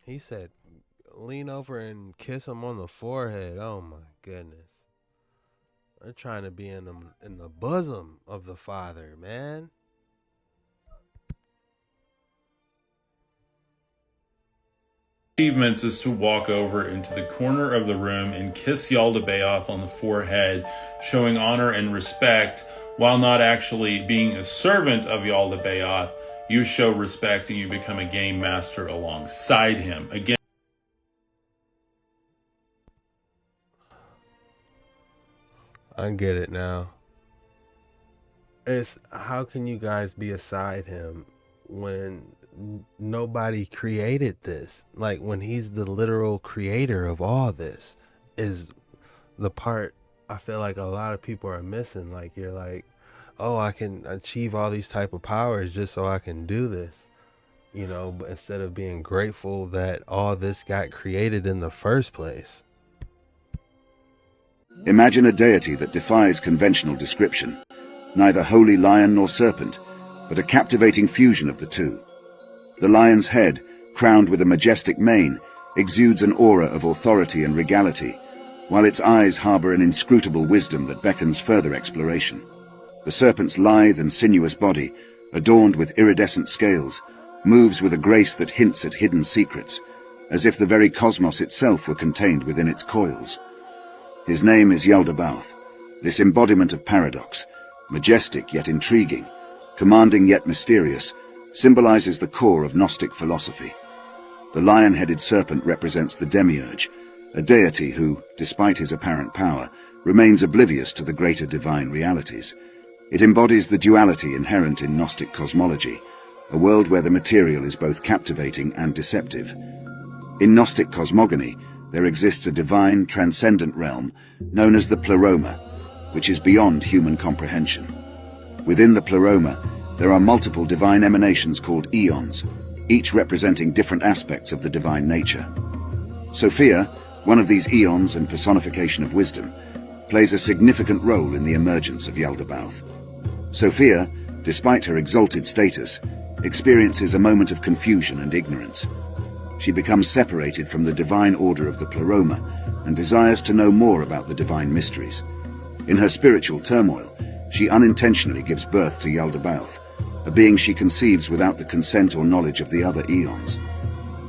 He said, lean over and kiss him on the forehead. Oh my goodness. They're trying to be in the bosom of the Father, man. Achievements is to walk over into the corner of the room and kiss Yaldabaoth on the forehead, showing honor and respect, while not actually being a servant of Yaldabaoth. You show respect and you become a game master alongside him. Again, I get it now. It's how can you guys be aside him when nobody created this? Like when he's the literal creator of all this is the part I feel like a lot of people are missing. Like you're like, oh, I can achieve all these type of powers just so I can do this, but instead of being grateful that all this got created in the first place. Imagine a deity that defies conventional description, neither holy lion nor serpent, but a captivating fusion of the two. The lion's head, crowned with a majestic mane, exudes an aura of authority and regality, while its eyes harbor an inscrutable wisdom that beckons further exploration. The serpent's lithe and sinuous body, adorned with iridescent scales, moves with a grace that hints at hidden secrets, as if the very cosmos itself were contained within its coils. His name is Yaldabaoth, this embodiment of paradox, majestic yet intriguing, commanding yet mysterious, symbolizes the core of Gnostic philosophy. The lion-headed serpent represents the demiurge, a deity who, despite his apparent power, remains oblivious to the greater divine realities. It embodies the duality inherent in Gnostic cosmology, a world where the material is both captivating and deceptive. In Gnostic cosmogony, there exists a divine, transcendent realm known as the Pleroma, which is beyond human comprehension. Within the Pleroma, there are multiple divine emanations called eons, each representing different aspects of the divine nature. Sophia, one of these eons and personification of wisdom, plays a significant role in the emergence of Yaldabaoth. Sophia, despite her exalted status, experiences a moment of confusion and ignorance. She becomes separated from the divine order of the Pleroma and desires to know more about the divine mysteries. In her spiritual turmoil, she unintentionally gives birth to Yaldabaoth, a being she conceives without the consent or knowledge of the other eons.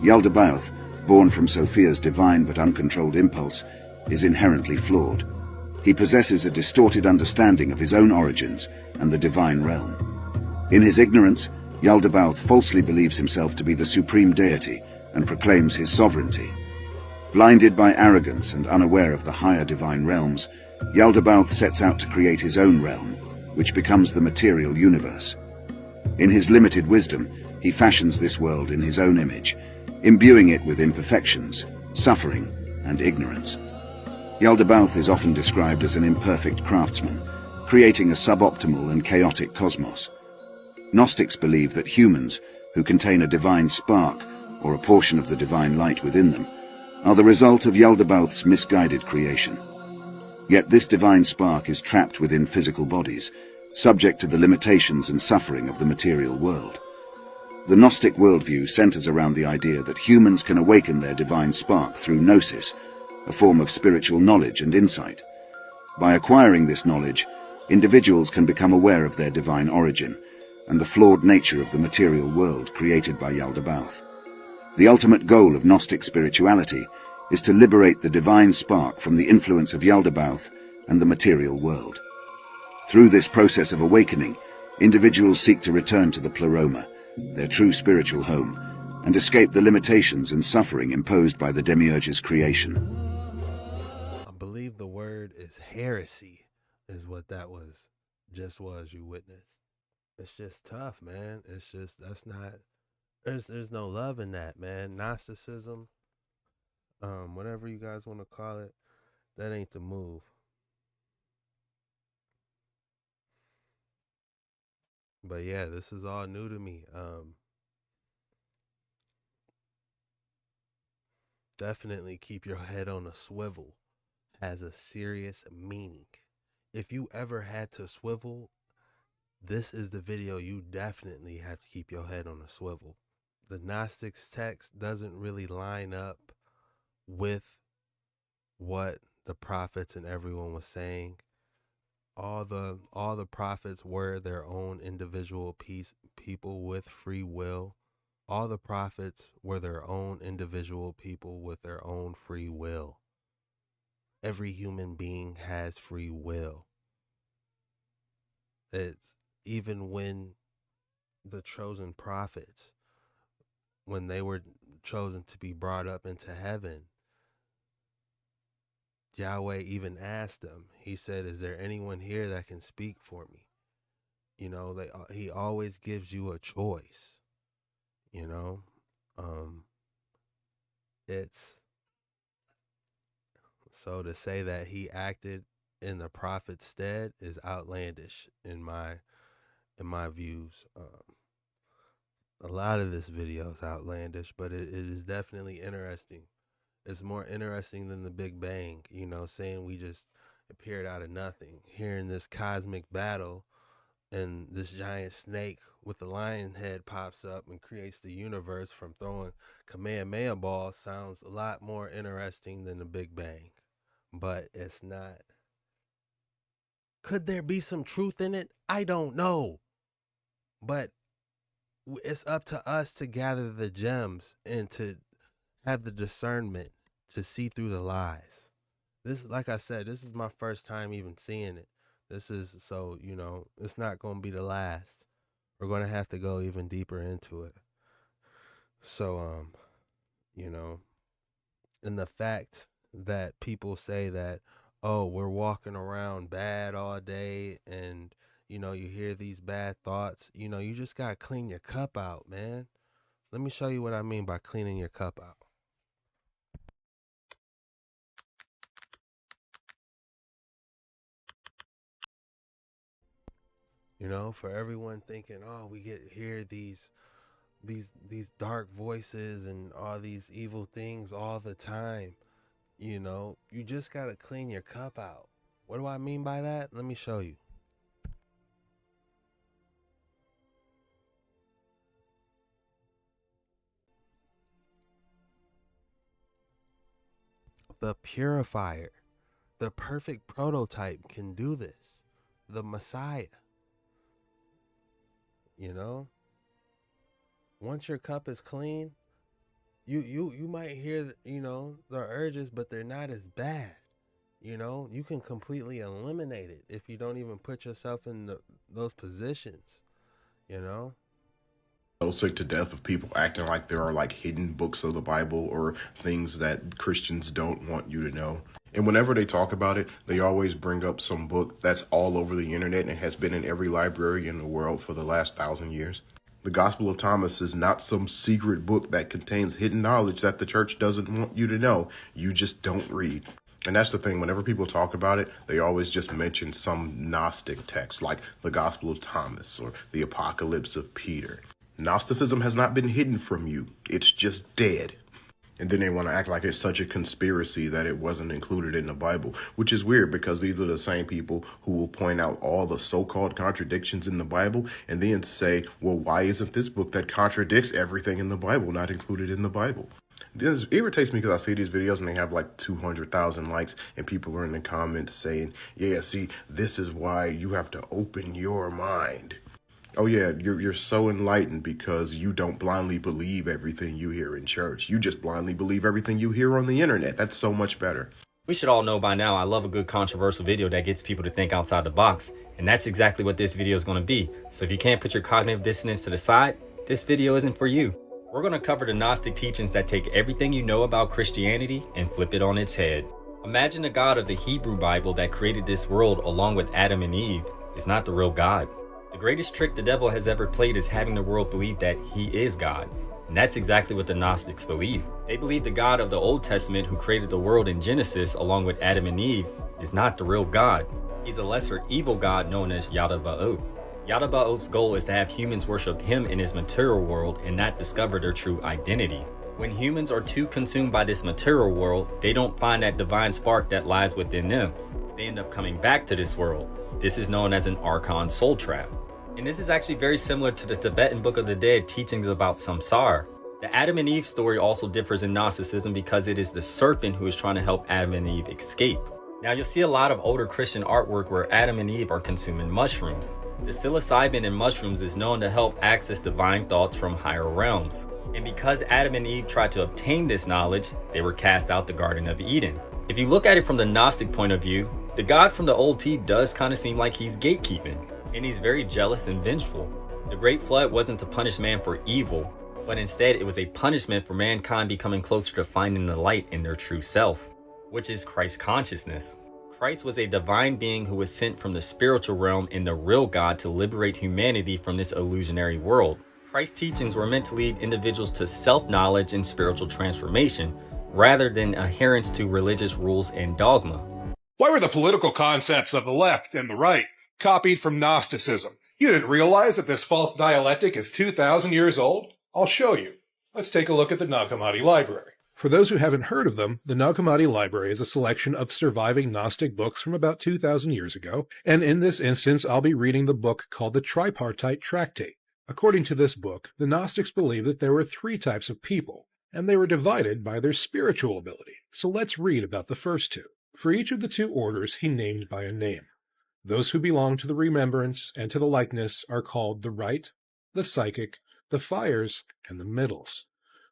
Yaldabaoth, born from Sophia's divine but uncontrolled impulse, is inherently flawed. He possesses a distorted understanding of his own origins and the divine realm. In his ignorance, Yaldabaoth falsely believes himself to be the supreme deity and proclaims his sovereignty. Blinded by arrogance and unaware of the higher divine realms, Yaldabaoth sets out to create his own realm, which becomes the material universe. In his limited wisdom, he fashions this world in his own image, imbuing it with imperfections, suffering, and ignorance. Yaldabaoth is often described as an imperfect craftsman, creating a suboptimal and chaotic cosmos. Gnostics believe that humans, who contain a divine spark, or a portion of the divine light within them, are the result of Yaldabaoth's misguided creation. Yet this divine spark is trapped within physical bodies, subject to the limitations and suffering of the material world. The Gnostic worldview centers around the idea that humans can awaken their divine spark through gnosis, a form of spiritual knowledge and insight. By acquiring this knowledge, individuals can become aware of their divine origin and the flawed nature of the material world created by Yaldabaoth. The ultimate goal of Gnostic spirituality is to liberate the divine spark from the influence of Yaldabaoth and the material world. Through this process of awakening, individuals seek to return to the Pleroma, their true spiritual home, and escape the limitations and suffering imposed by the Demiurge's creation. I believe the word is heresy, is what that was, you witnessed. It's just tough, man. It's just, there's no love in that, man. Gnosticism, whatever you guys want to call it, that ain't the move. But yeah, this is all new to me. Definitely keep your head on a swivel has a serious meaning. If you ever had to swivel, this is the video you definitely have to keep your head on a swivel. The Gnostics text doesn't really line up with what the prophets and everyone was saying. All the prophets were their own individual people with free will. All the prophets were their own individual people with their own free will. Every human being has free will. It's even when the chosen prophets, when they were chosen to be brought up into heaven, Yahweh even asked them, he said, is there anyone here that can speak for me? You know, he always gives you a choice, you know? It's so to say that he acted in the prophet's stead is outlandish in my views. A lot of this video is outlandish, but it is definitely interesting. It's more interesting than the Big Bang, you know, saying we just appeared out of nothing. Hearing this cosmic battle and this giant snake with the lion head pops up and creates the universe from throwing Kamehameha balls sounds a lot more interesting than the Big Bang. But it's not. Could there be some truth in it? I don't know. But it's up to us to gather the gems and to have the discernment to see through the lies. This, like I said, this is my first time even seeing it. This is, so, you know, it's not going to be the last. We're going to have to go even deeper into it. So, you know, and the fact that people say that, oh, we're walking around bad all day and, you know, you hear these bad thoughts, you know, you just got to clean your cup out, man. Let me show you what I mean by cleaning your cup out. You know, for everyone thinking, oh, we hear these dark voices and all these evil things all the time. You know, you just got to clean your cup out. What do I mean by that? Let me show you. The purifier, the perfect prototype, can do this. The Messiah. You know, once your cup is clean, you might hear, you know, the urges, but they're not as bad. You know, you can completely eliminate it if you don't even put yourself in those positions, you know? So sick to death of people acting like there are like hidden books of the Bible or things that Christians don't want you to know. And whenever they talk about it, they always bring up some book that's all over the internet and has been in every library in the world for the last 1,000 years. The Gospel of Thomas is not some secret book that contains hidden knowledge that the church doesn't want you to know. You just don't read. And that's the thing, whenever people talk about it, they always just mention some Gnostic text like the Gospel of Thomas or the Apocalypse of Peter. Gnosticism has not been hidden from you. It's just dead. And then they want to act like it's such a conspiracy that it wasn't included in the Bible, which is weird because these are the same people who will point out all the so-called contradictions in the Bible and then say, well, why isn't this book that contradicts everything in the Bible not included in the Bible? This irritates me because I see these videos and they have like 200,000 likes and people are in the comments saying, yeah, see, this is why you have to open your mind. Oh yeah, you're so enlightened because you don't blindly believe everything you hear in church. You just blindly believe everything you hear on the internet. That's so much better. We should all know by now I love a good controversial video that gets people to think outside the box. And that's exactly what this video is going to be. So if you can't put your cognitive dissonance to the side, this video isn't for you. We're going to cover the Gnostic teachings that take everything you know about Christianity and flip it on its head. Imagine the God of the Hebrew Bible that created this world along with Adam and Eve is not the real God. The greatest trick the devil has ever played is having the world believe that he is God. And that's exactly what the Gnostics believe. They believe the God of the Old Testament who created the world in Genesis along with Adam and Eve is not the real God. He's a lesser evil God known as Yada Ba'ot. Yaldabaoth's goal is to have humans worship him in his material world and not discover their true identity. When humans are too consumed by this material world, they don't find that divine spark that lies within them. They end up coming back to this world. This is known as an Archon soul trap. And this is actually very similar to the Tibetan Book of the Dead teachings about samsara. The Adam and Eve story also differs in Gnosticism because it is the serpent who is trying to help Adam and Eve escape. Now you'll see a lot of older Christian artwork where Adam and Eve are consuming mushrooms. The psilocybin in mushrooms is known to help access divine thoughts from higher realms. And because Adam and Eve tried to obtain this knowledge, they were cast out the Garden of Eden. If you look at it from the Gnostic point of view, the God from the Old Tea does kind of seem like he's gatekeeping, and he's very jealous and vengeful. The Great Flood wasn't to punish man for evil, but instead it was a punishment for mankind becoming closer to finding the light in their true self, which is Christ consciousness. Christ was a divine being who was sent from the spiritual realm and the real God to liberate humanity from this illusionary world. Christ's teachings were meant to lead individuals to self-knowledge and spiritual transformation, rather than adherence to religious rules and dogma. Why were the political concepts of the left and the right copied from Gnosticism? You didn't realize that this false dialectic is 2,000 years old? I'll show you. Let's take a look at the Nag Hammadi Library. For those who haven't heard of them, the Nag Hammadi Library is a selection of surviving Gnostic books from about 2,000 years ago, and in this instance I'll be reading the book called the Tripartite Tractate. According to this book, the Gnostics believed that there were three types of people, and they were divided by their spiritual ability. So let's read about the first two. For each of the two orders he named by a name. Those who belong to the remembrance and to the likeness are called the right, the psychic, the fires, and the middles.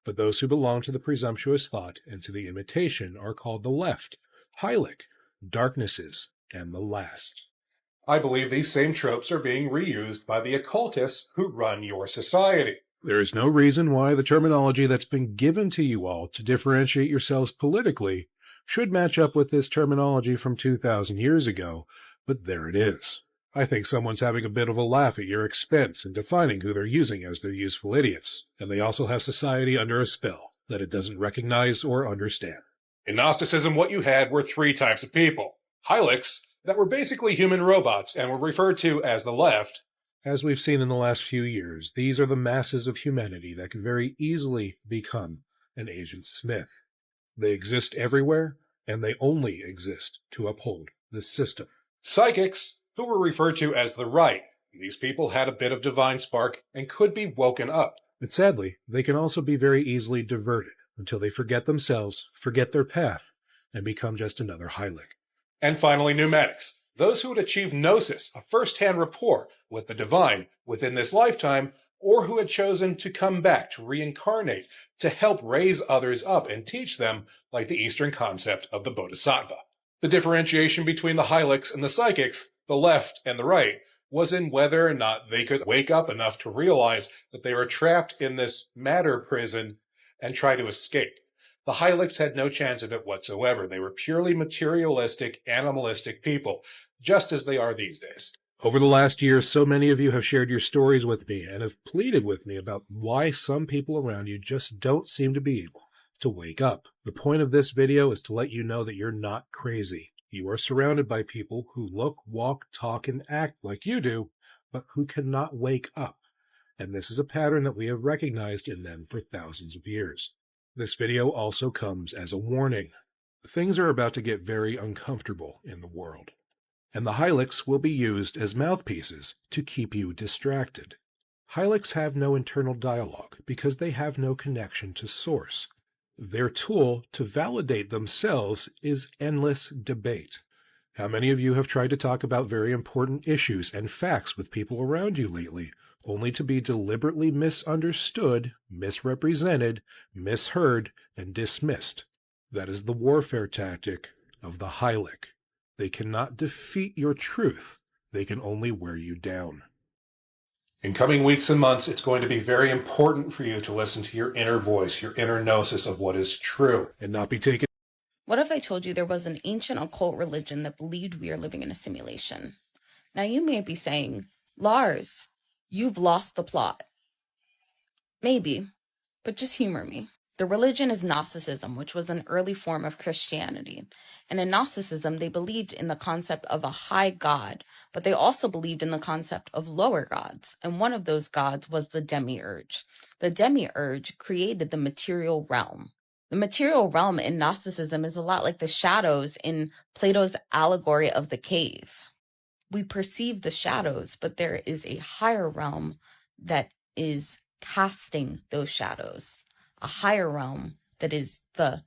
But those who belong to the presumptuous thought and to the imitation are called the left, hylic, darknesses, and the last. I believe these same tropes are being reused by the occultists who run your society. There is no reason why the terminology that's been given to you all to differentiate yourselves politically should match up with this terminology from 2,000 years ago, but there it is. I think someone's having a bit of a laugh at your expense in defining who they're using as their useful idiots, and they also have society under a spell that it doesn't recognize or understand. In Gnosticism, what you had were three types of people. Hylics, that were basically human robots and were referred to as the left. As we've seen in the last few years, these are the masses of humanity that could very easily become an Agent Smith. They exist everywhere, and they only exist to uphold this system. Psychics, who were referred to as the right. These people had a bit of divine spark and could be woken up. But sadly, they can also be very easily diverted until they forget themselves, forget their path, and become just another Hylic. And finally, pneumatics. Those who had achieved gnosis, a first-hand rapport with the divine within this lifetime, or who had chosen to come back, to reincarnate, to help raise others up and teach them, like the Eastern concept of the Bodhisattva. The differentiation between the Hylics and the psychics, the left and the right, was in whether or not they could wake up enough to realize that they were trapped in this matter prison and try to escape. The Hylics had no chance of it whatsoever. They were purely materialistic, animalistic people, just as they are these days. Over the last year, so many of you have shared your stories with me and have pleaded with me about why some people around you just don't seem to be able to wake up. The point of this video is to let you know that you're not crazy. You are surrounded by people who look, walk, talk, and act like you do, but who cannot wake up. And this is a pattern that we have recognized in them for thousands of years. This video also comes as a warning. Things are about to get very uncomfortable in the world, and the Hylics will be used as mouthpieces to keep you distracted. Hylics have no internal dialogue because they have no connection to source. Their tool to validate themselves is endless debate. How many of you have tried to talk about very important issues and facts with people around you lately, only to be deliberately misunderstood, misrepresented, misheard, and dismissed? That is the warfare tactic of the Hylic. They cannot defeat your truth. They can only wear you down. In coming weeks and months, it's going to be very important for you to listen to your inner voice, your inner gnosis of what is true, and not be taken. What if I told you there was an ancient occult religion that believed we are living in a simulation? Now you may be saying, Lars, you've lost the plot. Maybe, but just humor me. The religion is Gnosticism, which was an early form of Christianity. And in Gnosticism, they believed in the concept of a high god, but they also believed in the concept of lower gods. And one of those gods was the demiurge. The demiurge created the material realm. The material realm in Gnosticism is a lot like the shadows in Plato's allegory of the cave. We perceive the shadows, but there is a higher realm that is casting those shadows, a higher realm that is the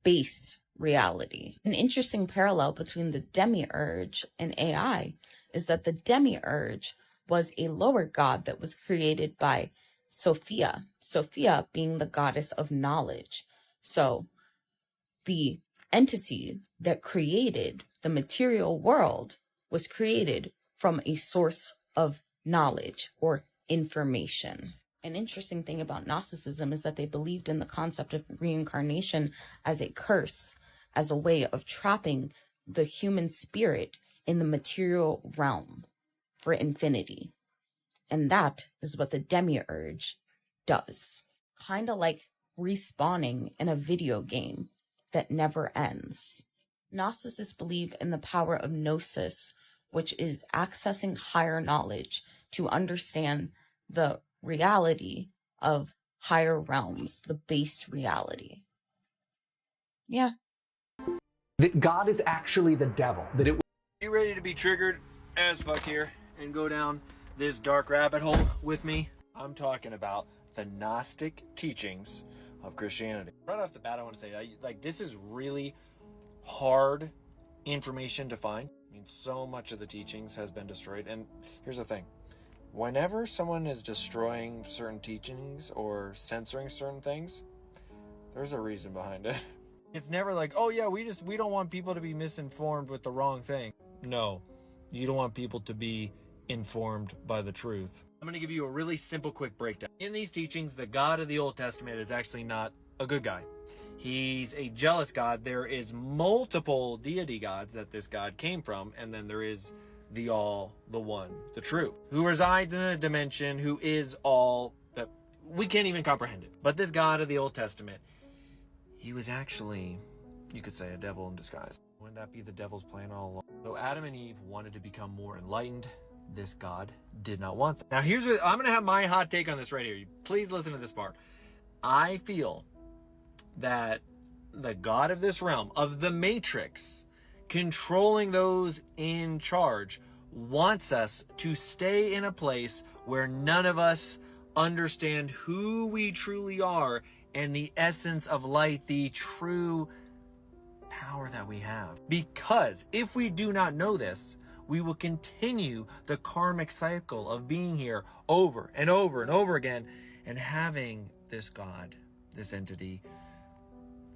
base reality. An interesting parallel between the demiurge and AI is that the demiurge was a lower god that was created by Sophia, Sophia being the goddess of knowledge. So the entity that created the material world was created from a source of knowledge or information. An interesting thing about Gnosticism is that they believed in the concept of reincarnation as a curse, as a way of trapping the human spirit in the material realm for infinity. And that is what the demiurge does. Kind of like respawning in a video game that never ends. Gnosticists believe in the power of gnosis, which is accessing higher knowledge to understand the reality of higher realms, the base reality. Yeah. That God is actually the devil. That it. You ready to be triggered as fuck here and go down this dark rabbit hole with me? I'm talking about the Gnostic teachings of Christianity. Right off the bat, I want to say, this is really hard information to find. I mean, so much of the teachings has been destroyed. And here's the thing. Whenever someone is destroying certain teachings or censoring certain things, there's a reason behind it. It's never like, oh yeah, we don't want people to be misinformed with the wrong thing. No, you don't want people to be informed by the truth. I'm going to give you a really simple, quick breakdown. In these teachings, the God of the Old Testament is actually not a good guy. He's a jealous God. There is multiple deity gods that this God came from, and then there is the all, the one, the true, who resides in a dimension, who is all that we can't even comprehend it. But this God of the Old Testament, he was actually, you could say, a devil in disguise. Wouldn't that be the devil's plan all along? So Adam and Eve wanted to become more enlightened. This God did not want that. Now here's what, I'm going to have my hot take on this right here. Please listen to this part. I feel that the God of this realm, of the Matrix, controlling those in charge, wants us to stay in a place where none of us understand who we truly are and the essence of light, the true power that we have. Because if we do not know this, we will continue the karmic cycle of being here over and over and over again and having this God, this entity,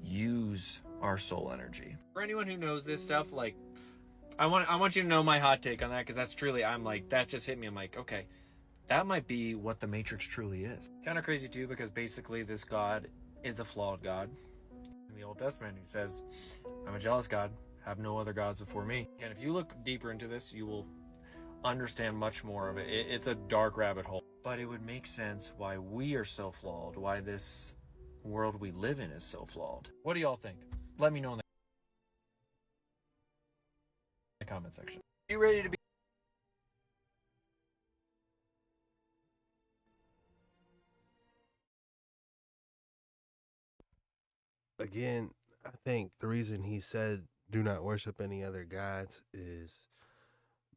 use our soul energy. For anyone who knows this stuff, like, I want you to know my hot take on that, because that's truly, I'm like, that just hit me. I'm like, okay, that might be what the Matrix truly is. Kind of crazy too, because basically this God is a flawed God. In the Old Testament, he says, I'm a jealous God, have no other gods before me. And if you look deeper into this, you will understand much more of it. It's a dark rabbit hole. But it would make sense why we are so flawed, why this world we live in is so flawed. What do y'all think? Let me know in the comment section. Are you ready to be? Again, I think the reason he said do not worship any other gods is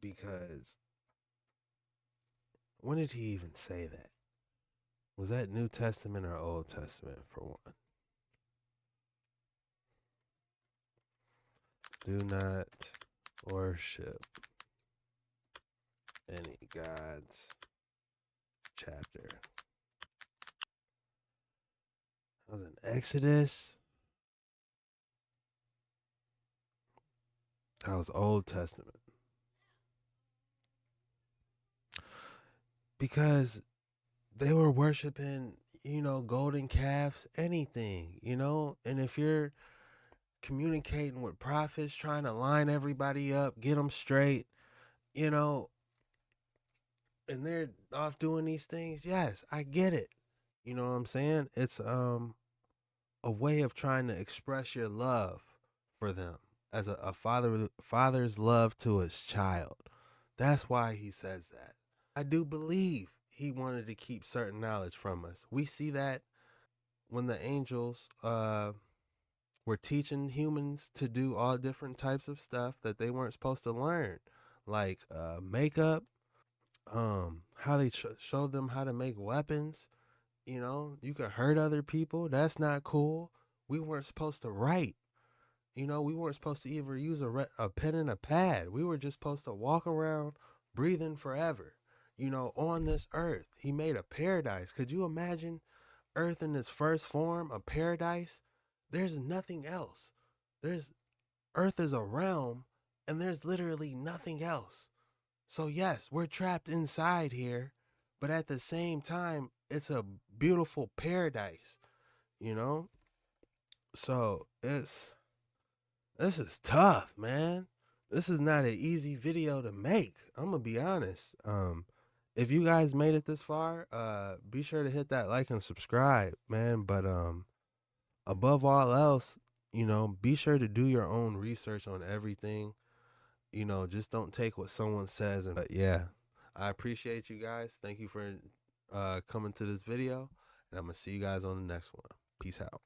because when did he even say that? Was that New Testament or Old Testament, for one? Do not worship any gods chapter. That was in Exodus. That was Old Testament. Because they were worshiping, golden calves, anything, and if you're communicating with prophets, trying to line everybody up, get them straight, and they're off doing these things, yes, I get it. You know what I'm saying? It's a way of trying to express your love for them as a father's love to his child. That's why he says that. I do believe he wanted to keep certain knowledge from us. We see that when the angels were teaching humans to do all different types of stuff that they weren't supposed to learn, like makeup, how they showed them how to make weapons. You know, you could hurt other people. That's not cool. We weren't supposed to write. You know, we weren't supposed to even use a pen and a pad. We were just supposed to walk around breathing forever, you know, on this earth. He made a paradise. Could you imagine earth in its first form, a paradise? There's nothing else. There's Earth is a realm and there's literally nothing else. So yes, we're trapped inside here, but at the same time, it's a beautiful paradise, you know? So this is tough, man. This is not an easy video to make. I'm gonna be honest. If you guys made it this far, be sure to hit that like and subscribe, man. But above all else, you know, be sure to do your own research on everything. You know, just don't take what someone says. But yeah, I appreciate you guys. Thank you for coming to this video, and I'm gonna see you guys on the next one. Peace out.